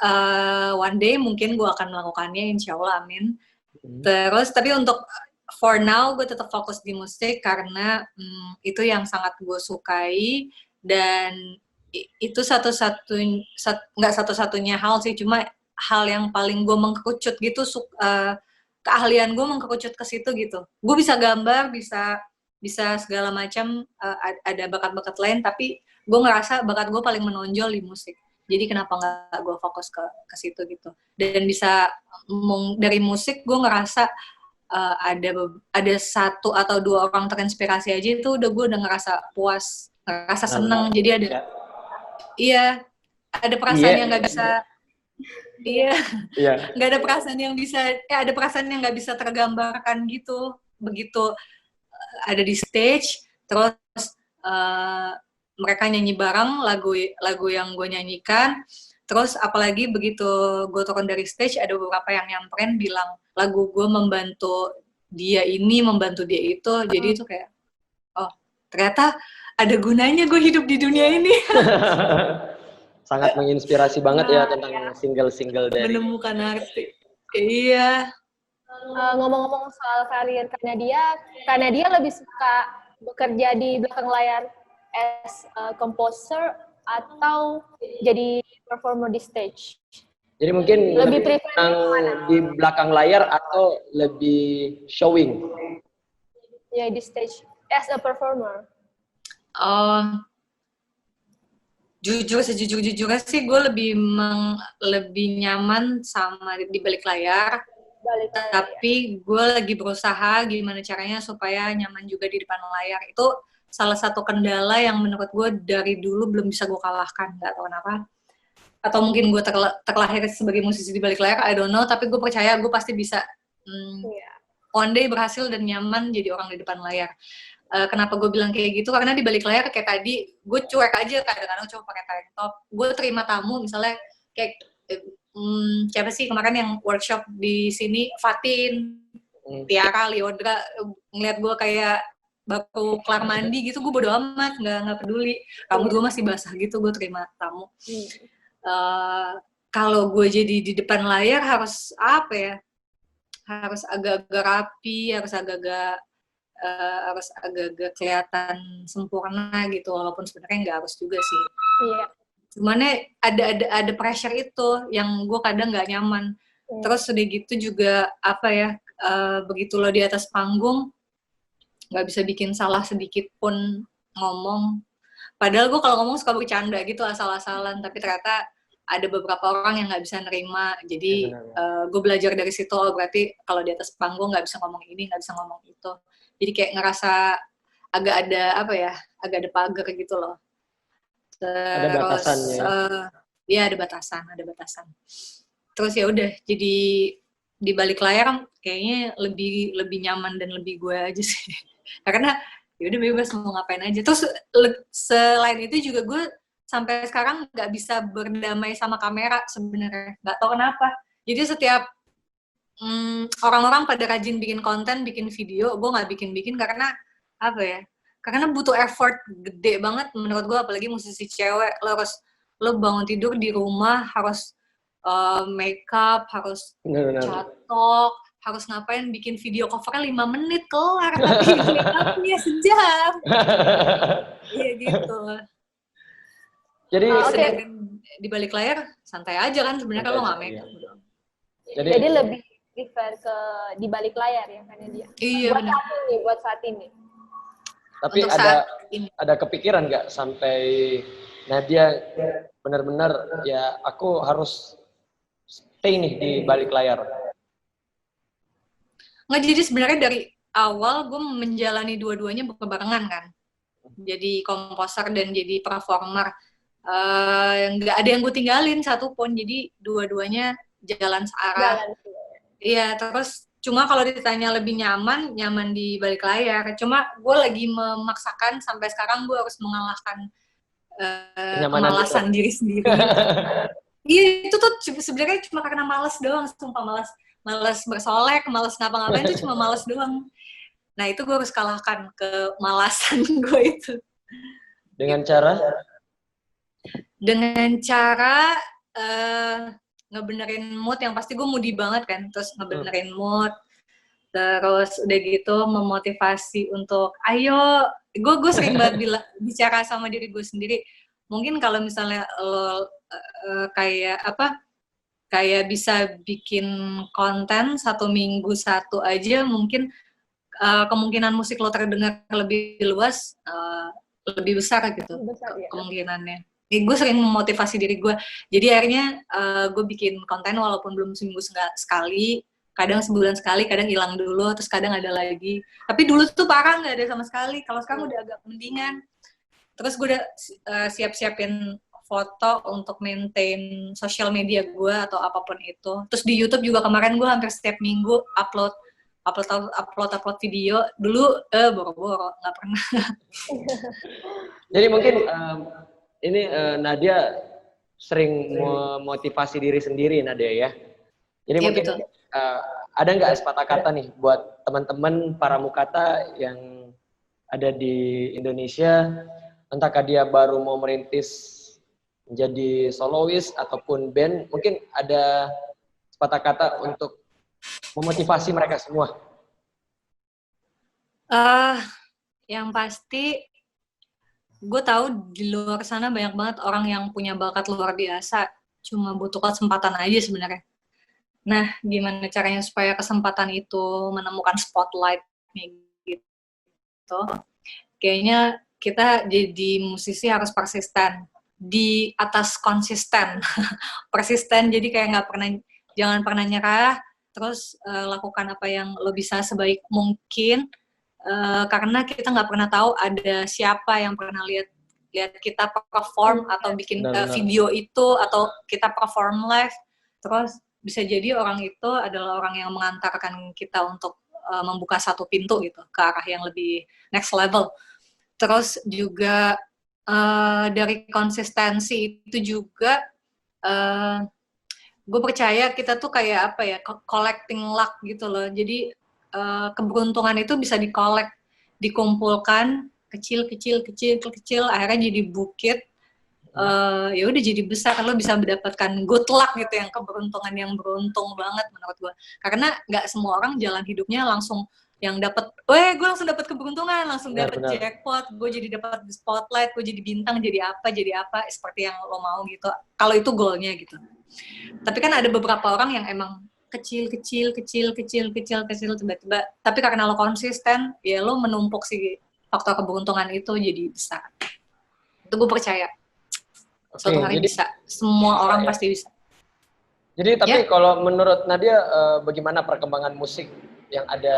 one day mungkin gue akan melakukannya, insya Allah, amin. Terus tapi untuk for now gue tetap fokus di musik karena itu yang sangat gue sukai, dan itu nggak satu-satunya hal sih, cuma hal yang paling gue mengkerucut gitu, keahlian gue mengkerucut ke situ gitu. Gue bisa gambar, bisa segala macam, ada bakat-bakat lain, tapi gue ngerasa bakat gue paling menonjol di musik. Jadi kenapa nggak gue fokus ke situ gitu. Dan bisa dari musik gue ngerasa ada satu atau dua orang terinspirasi aja, itu gue udah ngerasa puas, ngerasa seneng. Jadi iya, ada perasaan yang nggak bisa. Iya, nggak ada perasaan yang bisa, ada perasaan yang nggak bisa tergambarkan gitu. Begitu ada di stage, terus mereka nyanyi bareng lagu yang gue nyanyikan, terus apalagi begitu gue turun dari stage, ada beberapa yang nyamperin bilang lagu gue membantu dia ini, membantu dia itu, jadi itu kayak, oh ternyata ada gunanya gue hidup di dunia ini. Sangat menginspirasi banget ya tentang single-single dari menemukan arti. Iya. Ngomong-ngomong soal karir Kak Nadia lebih suka bekerja di belakang layar as a composer atau jadi performer di stage? Jadi mungkin lebih prefer di belakang layar atau lebih showing? Ya, di stage as a performer. Sejujurnya sih gue lebih nyaman sama di balik layar. Tapi gue lagi berusaha gimana caranya supaya nyaman juga di depan layar. Itu salah satu kendala yang menurut gue dari dulu belum bisa gue kalahkan, nggak tahu kenapa. Atau mungkin gue terlahir sebagai musisi di balik layar, I don't know, tapi gue percaya gue pasti bisa one day berhasil dan nyaman jadi orang di depan layar. Kenapa gue bilang kayak gitu? Karena di balik layar kayak tadi, gue cuek aja, kadang-kadang cuma pakai tank top. Gue terima tamu, misalnya kayak siapa sih kemarin yang workshop di sini, Fatin, Tiara, Liodra, ngeliat gue kayak baru kelar mandi gitu, gue bodo amat, nggak peduli. Rambut gue masih basah gitu, gue terima tamu. Kalau gue jadi di depan layar harus apa ya? Harus agak-agak rapi, harus agak-agak kelihatan sempurna gitu, walaupun sebenarnya nggak harus juga sih. Iya. Cuman ada pressure itu yang gue kadang nggak nyaman. Terus udah gitu juga apa ya, begitu lo di atas panggung nggak bisa bikin salah sedikit pun ngomong. Padahal gue kalau ngomong suka bercanda gitu, asal-asalan, tapi ternyata ada beberapa orang yang nggak bisa nerima. Jadi gue belajar dari situ, berarti kalau di atas panggung nggak bisa ngomong ini, nggak bisa ngomong itu. Jadi kayak ngerasa agak ada apa ya, agak ada pagar gitu loh. Terus, ada batasannya. Ya ada batasan. Terus ya udah, jadi di balik layar kayaknya lebih nyaman dan lebih gue aja sih. Karena ya udah bebas mau ngapain aja. Terus selain itu juga gue sampai sekarang nggak bisa berdamai sama kamera sebenarnya. Nggak tahu kenapa. Jadi setiap orang-orang pada rajin bikin konten, bikin video, gue nggak bikin karena apa ya? Karena butuh effort gede banget menurut gue, apalagi musisi cewek. Lo bangun tidur di rumah harus makeup, harus catok, harus ngapain, bikin video covernya 5 menit kelar, tapi makeupnya sejam. Iya gitu. Jadi di balik layar santai aja kan sebenarnya kalau nggak makeup. Jadi lebih prefer ke di balik layar ya kan dia. Iya benar. Buat saat ini. Tapi ada kepikiran nggak sampai Nadia benar-benar ya aku harus stay nih di balik layar? Nggak, jadi sebenarnya dari awal gue menjalani dua-duanya berbarengan kan. Jadi komposer dan jadi performer. Nggak ada yang gue tinggalin satupun, jadi dua-duanya jalan searah. Iya, terus cuma kalau ditanya lebih nyaman di balik layar. Cuma gue lagi memaksakan sampai sekarang gue harus mengalahkan kemalasan diri sendiri. Iya, itu tuh sebenarnya cuma karena malas doang, sumpah malas bersolek, malas ngapa-ngapain itu cuma malas doang. Nah itu gue harus kalahkan kemalasan gue itu. Dengan cara? Dengan cara ngebenerin mood, yang pasti gue moody banget kan, terus ngebenerin mood, terus udah gitu memotivasi untuk ayo, gue sering banget bicara sama diri gue sendiri, mungkin kalau misalnya lo kayak apa, kayak bisa bikin konten 1 minggu 1 aja, mungkin kemungkinan musik lo terdengar lebih luas, lebih besar gitu kemungkinannya. Gue sering memotivasi diri gue, jadi akhirnya gue bikin konten walaupun belum seminggu sekali, kadang sebulan sekali, kadang hilang dulu, terus kadang ada lagi. Tapi dulu tuh parah nggak ada sama sekali, kalau sekarang udah agak mendingan. Terus gue udah siap-siapin foto untuk maintain sosial media gue atau apapun itu. Terus di YouTube juga kemarin gue hampir setiap minggu upload video. Dulu boro-boro, nggak pernah. Jadi mungkin ini Nadia sering memotivasi diri sendiri, Nadia ya. Jadi mungkin ada nggak sepatah kata nih buat teman-teman para mukata yang ada di Indonesia, entahkah dia baru mau merintis menjadi solois ataupun band, mungkin ada sepatah kata untuk memotivasi mereka semua. Yang pasti gue tahu di luar sana banyak banget orang yang punya bakat luar biasa, cuma butuh kesempatan aja sebenarnya. Nah, gimana caranya supaya kesempatan itu menemukan spotlight-nya gitu? Kayaknya kita jadi musisi harus persisten, di atas konsisten. Persisten, jadi kayak jangan pernah nyerah, terus lakukan apa yang lo bisa sebaik mungkin, karena kita nggak pernah tahu ada siapa yang pernah lihat kita perform atau bikin video itu, atau kita perform live, terus bisa jadi orang itu adalah orang yang mengantarkan kita untuk membuka satu pintu gitu ke arah yang lebih next level. Terus juga dari konsistensi itu juga gue percaya kita tuh kayak apa ya, collecting luck gitu loh. Jadi keberuntungan itu bisa dikumpulkan kecil, akhirnya jadi bukit. Ya udah jadi besar, lo bisa mendapatkan good luck gitu, yang keberuntungan yang beruntung banget menurut gue. Karena nggak semua orang jalan hidupnya langsung yang dapat, gue langsung dapat keberuntungan, langsung dapat jackpot, gue jadi dapat spotlight, gue jadi bintang, jadi apa seperti yang lo mau gitu. Kalau itu goalnya gitu. Tapi kan ada beberapa orang yang emang kecil tiba-tiba. Tapi karena lo konsisten, ya lo menumpuk si faktor keberuntungan itu jadi besar. Itu gue percaya. Suatu hari bisa. Semua orang pasti bisa. Jadi tapi kalau menurut Nadia, bagaimana perkembangan musik yang ada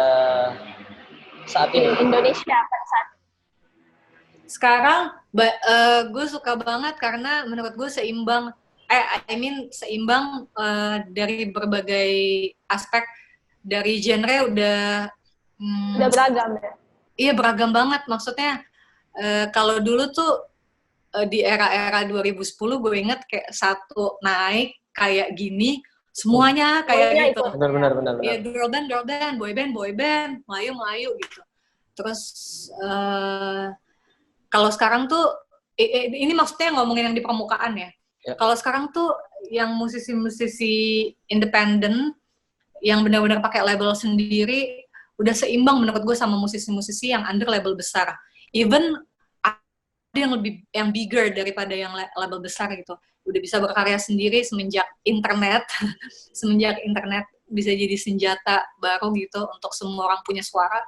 saat ini? Indonesia pada saat sekarang gue suka banget karena menurut gue seimbang. Seimbang dari berbagai aspek, dari genre udah beragam ya? Iya, beragam banget. Maksudnya kalau dulu tuh di era-era 2010 gue inget kayak satu naik kayak gini, semuanya kayak gitu. Benar. Iya, girl band, boy band, Melayu gitu. Terus kalau sekarang tuh ini maksudnya ngomongin yang di permukaan ya. Kalau sekarang tuh yang musisi-musisi independen yang benar-benar pakai label sendiri udah seimbang menurut gue sama musisi-musisi yang under label besar. Even ada yang bigger daripada yang label besar gitu. Udah bisa berkarya sendiri semenjak internet. Semenjak internet bisa jadi senjata baru gitu untuk semua orang punya suara.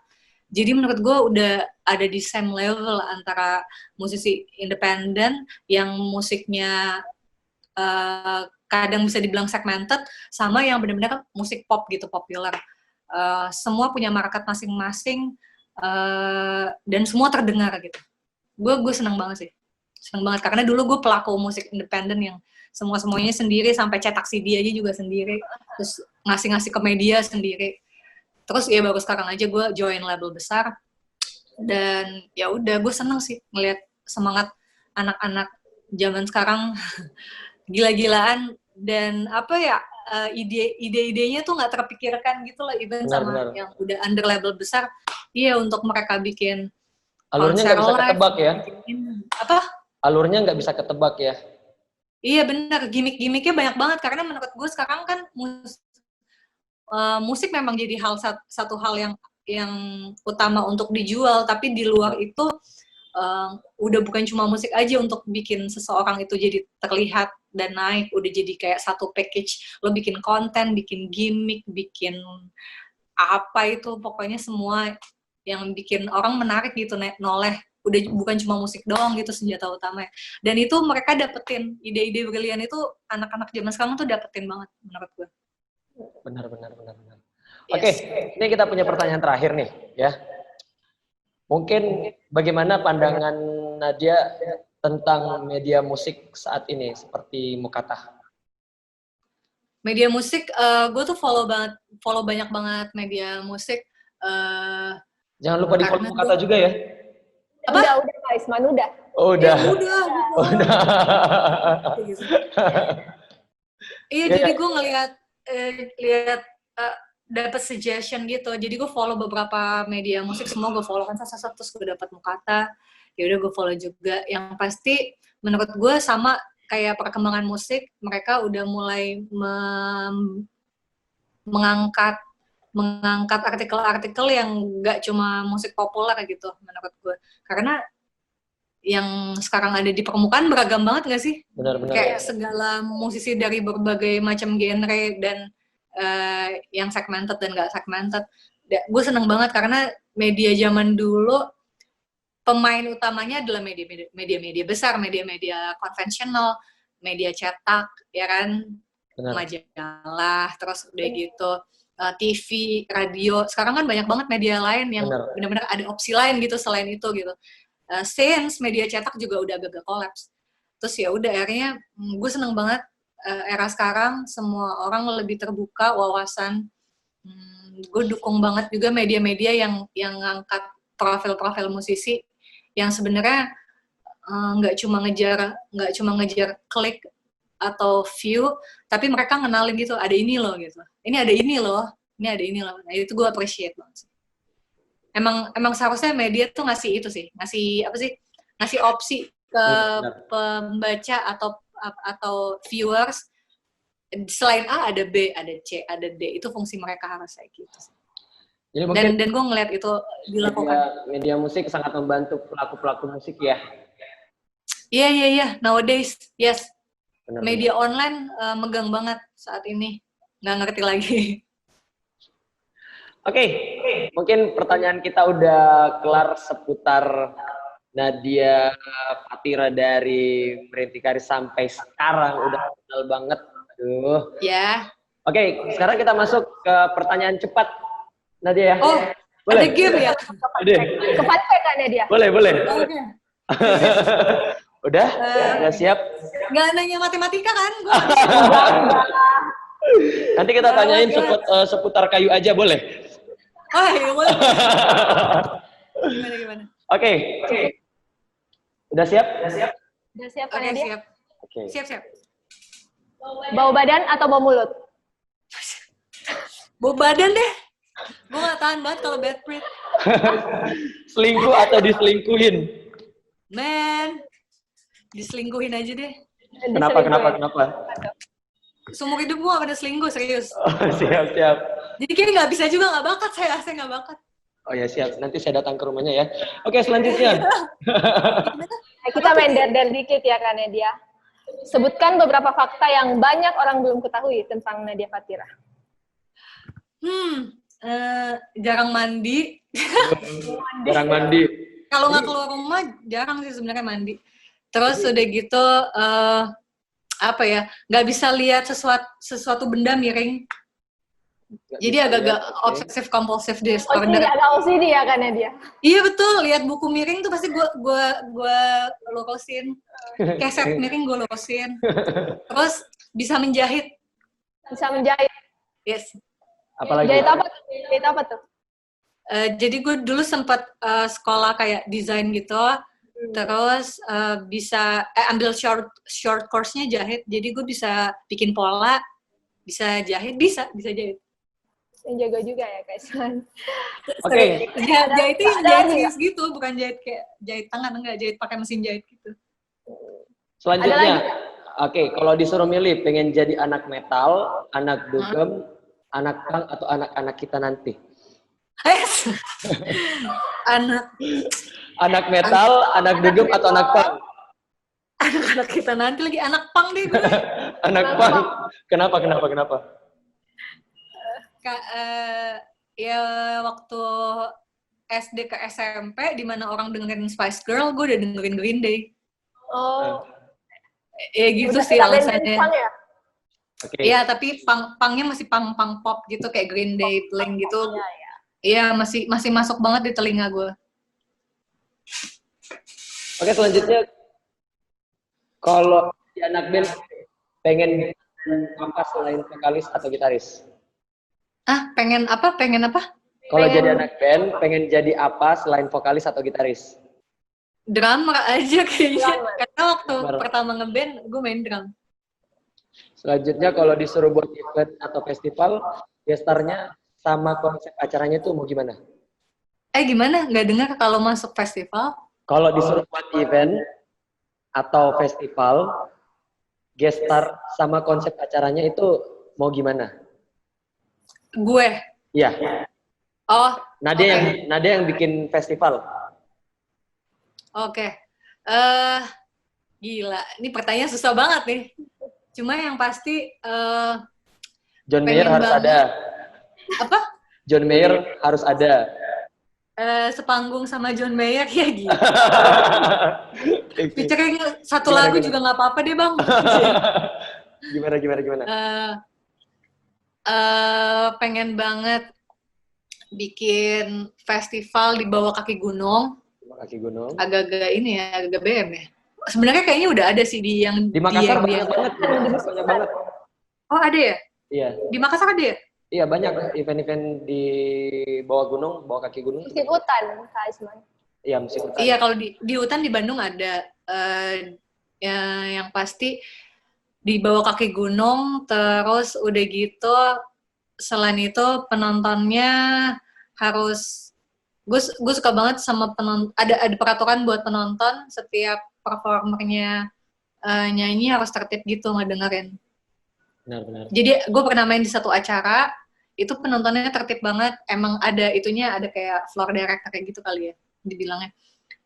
Jadi menurut gue udah ada di same level antara musisi independen yang musiknya kadang bisa dibilang segmented, sama yang benar-benar musik pop gitu, populer. Semua punya market masing-masing, dan semua terdengar gitu. Gue senang banget sih. Senang banget, karena dulu gue pelaku musik independen yang semuanya sendiri, sampai cetak CD aja juga sendiri, terus ngasih ke media sendiri. Terus ya baru sekarang aja gue join label besar, dan ya udah gue seneng sih ngelihat semangat anak-anak zaman sekarang gila-gilaan, dan apa ya, ide-idenya tuh nggak terpikirkan gitu loh, even sama yang udah under label besar. Iya, untuk mereka bikin alurnya nggak bisa ketebak ya. Apa? Alurnya nggak bisa ketebak ya. Iya bener, gimmick-gimmicknya banyak banget karena menurut gue sekarang kan musik memang jadi satu hal yang utama untuk dijual, tapi di luar itu udah bukan cuma musik aja untuk bikin seseorang itu jadi terlihat dan naik, udah jadi kayak satu package. Lo bikin konten, bikin gimmick, bikin apa itu, pokoknya semua yang bikin orang menarik gitu, noleh. Udah bukan cuma musik doang gitu senjata utamanya. Dan itu mereka dapetin, ide-ide brilian itu anak-anak zaman sekarang tuh dapetin banget menurut gue. Benar. Yes. Oke, ini kita punya pertanyaan terakhir nih, ya. Mungkin bagaimana pandangan Nadia tentang media musik saat ini seperti Mukata? Media musik, gue tuh follow banyak banget media musik. Jangan lupa di follow Mukata juga ya. Apa? Udah Kak Isman, udah. Oh, udah. Udah. Iya, jadi gue ngelihat dapat suggestion gitu. Jadi gue follow beberapa media musik, semua gue follow kan satu-satu, terus gue dapat Mukata. Ya udah gue follow juga. Yang pasti menurut gue sama kayak perkembangan musik, mereka udah mulai mengangkat artikel-artikel yang nggak cuma musik populer gitu menurut gue. Karena yang sekarang ada di permukaan beragam banget nggak sih? Benar-benar. Kayak segala musisi dari berbagai macam genre dan yang segmented dan nggak segmented. Gue seneng banget karena media zaman dulu pemain utamanya adalah media-media besar, media-media konvensional, media cetak, ya kan, Benar. majalah, terus udah gitu TV, radio. Sekarang kan banyak banget media lain yang benar-benar ada opsi lain gitu selain itu gitu. Since media cetak juga udah agak kolaps. Terus ya udah akhirnya gue seneng banget era sekarang semua orang lebih terbuka wawasan. Gue dukung banget juga media-media yang ngangkat profil-profil musisi yang sebenarnya nggak cuma ngejar klik atau view, tapi mereka ngenalin gitu, ada ini loh gitu. Ini ada ini loh. Nah, itu gue appreciate banget. Emang seharusnya media tuh ngasih itu sih, ngasih opsi ke pembaca atau viewers, selain A ada B, ada C, ada D, itu fungsi mereka harus kayak gitu sih. Jadi dan gue ngeliat itu dilakukan. Media musik sangat membantu pelaku musik ya. Iya, nowadays, yes. Benar, media online megang banget saat ini, nggak ngerti lagi. Oke, mungkin pertanyaan kita udah kelar seputar Nadia Fatira dari Merintis Karir sampai sekarang, udah kenal banget. Aduh. Ya. Oke, sekarang kita masuk ke pertanyaan cepat, Nadia ya. Oh, boleh. Ada game ya? Cepat Kak Nadia. Boleh. Okay. Udah siap? Nggak nanya matematika kan? Nanti kita tanyain seputar kayu aja, boleh? Oh iya, boleh. Gimana? Oke. Udah siap? Udah siap Kak Nadia? Siap. Oke. Siap. Bau badan atau bau mulut? Bau badan deh. Gue nggak tahan banget kalau bad breath. Selingkuh atau diselingkuhin? Men, diselingkuhin aja deh. Kenapa? Seumur hidup gue gak pernah selingkuh, serius. Oh, siap. Jadi kayaknya nggak bisa juga, nggak bakat saya nggak bakat. Oh ya siap, nanti saya datang ke rumahnya ya. Oke, selanjutnya. Kita main der dikit ya Kak Nadia. Sebutkan beberapa fakta yang banyak orang belum ketahui tentang Nadia Fatira. Jarang mandi. Jarang mandi. Kalau nggak keluar rumah, jarang sih sebenarnya mandi. Terus udah gitu, nggak bisa lihat sesuatu benda miring. Jadi agak-agak obsesif kompulsif disorder. Agak OCD ya kan Nadia? Iya betul, lihat buku miring tuh pasti gue lurusin, keset miring gue lurusin. Terus bisa menjahit. Bisa menjahit. Yes. Apalagi? Jahit apa tuh? Jadi gue dulu sempat sekolah kayak desain gitu. Terus bisa ambil short course-nya jahit. Jadi gue bisa bikin pola, bisa jahit, bisa jahit. Yang jaga juga ya Kak Isman. Oke. Jahitnya jahit serius gitu, bukan jahit kayak jahit tangan, enggak, jahit pakai mesin jahit gitu. Selanjutnya, Oke, kalau disuruh milih, pengen jadi anak metal, anak dugem, anak punk, atau anak-anak kita nanti? Anak Anak metal, anak dugem, atau anak punk? anak kita nanti lagi anak pang deh gue. Anak punk. Kenapa? Ya waktu SD ke SMP di mana orang dengerin Spice Girl, gue udah dengerin Green Day. Oh, Ya gitu udah sih udah band-band alasannya. punk ya? Oke. Iya, tapi pangnya masih pang pop gitu kayak Green Day, Blink gitu. Iya, iya. Iya, masih masuk banget di telinga gue. Oke, selanjutnya kalau di anak band pengen apa selain vokalis atau gitaris? Pengen apa? Kalau jadi anak band pengen jadi apa selain vokalis atau gitaris? Drummer aja kayaknya. Drummer. Karena waktu Drummer. pertama ngeband, gue main drum. Selanjutnya kalau disuruh buat event atau festival, gestarnya sama konsep acaranya tuh mau gimana? Gimana? Nggak dengar kalau masuk festival? Kalau disuruh buat event atau festival, gestar sama konsep acaranya itu mau gimana? Gue. Iya. Oh, Nadia yang bikin festival. oke. Gila. Ini pertanyaan susah banget nih. Cuma yang pasti John Mayer pengen harus banget. ada. Apa? John Mayer harus ada. Sepanggung sama John Mayer ya gitu. Oke. Featuring satu Gimana, lagu gimana? juga nggak apa-apa deh bang. Gimana? Pengen banget bikin festival di bawah kaki gunung. Kaki gunung. Agak-agak ini ya, agak BM ya. Sebenarnya kayaknya udah ada sih di yang Di Makassar di banyak banget. Banyak banget. Oh ada ya? Iya. Di Makassar ada ya? Iya banyak event-event di bawah gunung, bawah kaki gunung. Musik hutan, Kak Isman. Iya musik hutan. Iya kalau di hutan di Bandung ada. Yang pasti di bawah kaki gunung, terus udah gitu selain itu penontonnya harus gue suka banget sama penonton, ada peraturan buat penonton setiap performernya nyanyi harus tertib gitu ngedengerin. Benar. Jadi gue pernah main di satu acara itu penontonnya tertib banget, emang ada itunya, ada kayak floor director kayak gitu kali ya dibilangnya.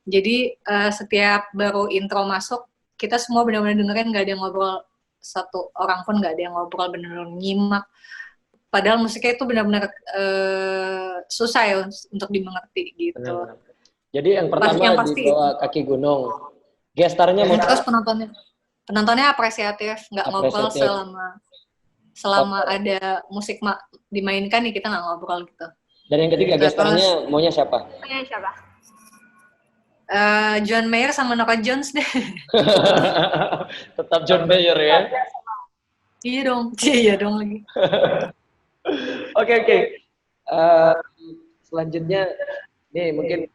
Jadi setiap baru intro masuk kita semua benar-benar dengerin, nggak ada yang ngobrol, satu orang pun nggak ada yang ngobrol, benar-benar nyimak. Padahal musiknya itu benar-benar susah ya untuk dimengerti gitu. Benar. Jadi yang pertama yang pasti di bawah kaki gunung. Gestarnya mau terus penontonnya apresiatif, nggak ngobrol selama ada musik dimainkan nih kita nggak ngobrol gitu. Dan yang ketiga gestarnya maunya siapa? Siapa? John Mayer sama Norah Jones deh. Tetap John Mayer ya. Iya dong lagi. Oke. Selanjutnya, nih mungkin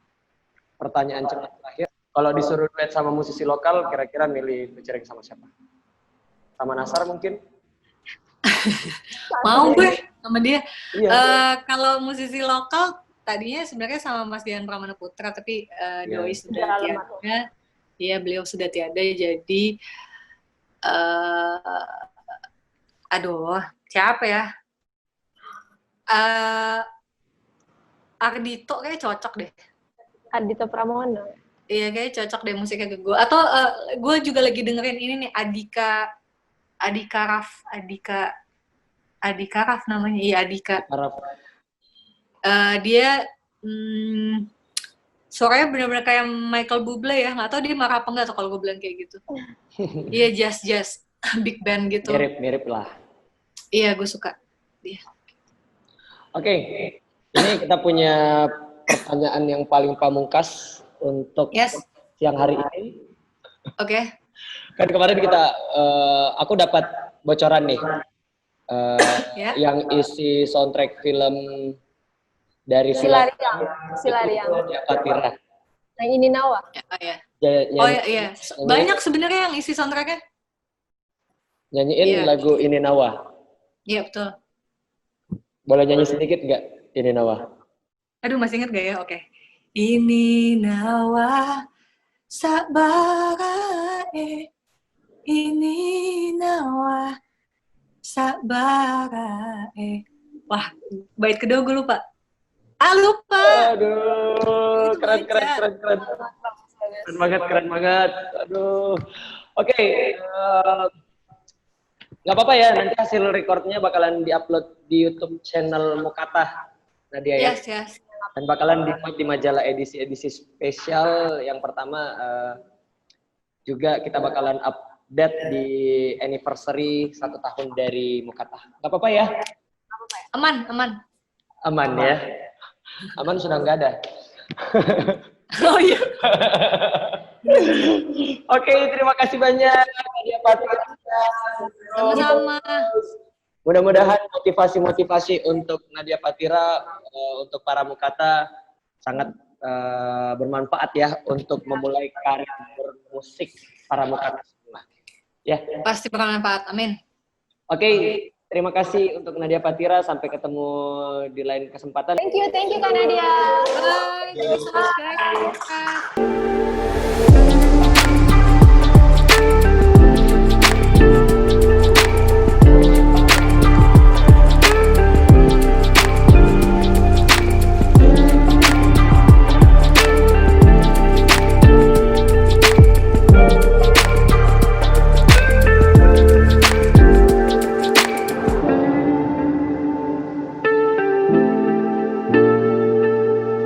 pertanyaan cepat terakhir. Kalau disuruh duet sama musisi lokal, kira-kira milih featuring sama siapa? Sama Nasar mungkin? Mau gue sama dia. Iya. Kalau musisi lokal, tadinya sebenarnya sama Mas Dian Pramana Putra, tapi Doi sudah tiada. Iya, beliau sudah tiada, jadi siapa ya? Ardito kayak cocok deh. Ardito Pramono. Iya, kayak cocok deh musiknya ke gue. Atau gue juga lagi dengerin ini nih, Adika Raf namanya. Iya, Adika. Dia suaranya benar-benar kayak Michael Bublé ya. Nggak tahu dia marah apa nggak tuh kalau gue bilang kayak gitu. Iya, jazz big band gitu. Mirip lah. Iya, gue suka dia. Oke, ini kita punya pertanyaan yang paling pamungkas untuk siang hari ini. Oke. Kan kemarin aku dapat bocoran nih, yang isi soundtrack film dari Silariang. Fatira. Yang ini Nawa. Iya. Banyak sebenarnya yang isi soundtracknya. Nyanyiin lagu Ini Nawa. Iya, betul. Boleh nyanyi sedikit nggak Ini Nawa? Aduh, masih inget gak ya? Oke. Ini Nawa sabarae ini nawa sabara wah, bait kedua gue lupa. Lupa. Aduh, Itu keren, baca. keren, keren, keren. Keren banget, keren banget. Aduh. Oke, nggak apa-apa ya, nanti hasil recordnya bakalan diupload di YouTube channel Mukatah, Nadia ya. Yes. Dan bakalan dimuat di majalah edisi-edisi spesial. Yang pertama juga kita bakalan update di anniversary 1 tahun dari Mukatah. Nggak apa-apa ya? Aman. Aman ya. Aman sudah nggak ada. Oh iya. Oke, terima kasih banyak Nadia Fatira. Sama-sama. Mudah-mudahan motivasi-motivasi untuk Nadia Fatira, untuk para Mukata sangat bermanfaat ya untuk memulai karir bermusik para Mukata semua. Ya. Pasti bermanfaat. Amin. Oke, terima kasih untuk Nadia Fatira. Sampai ketemu di lain kesempatan. Thank you Kak Nadia. Bye. Thank you so much, guys.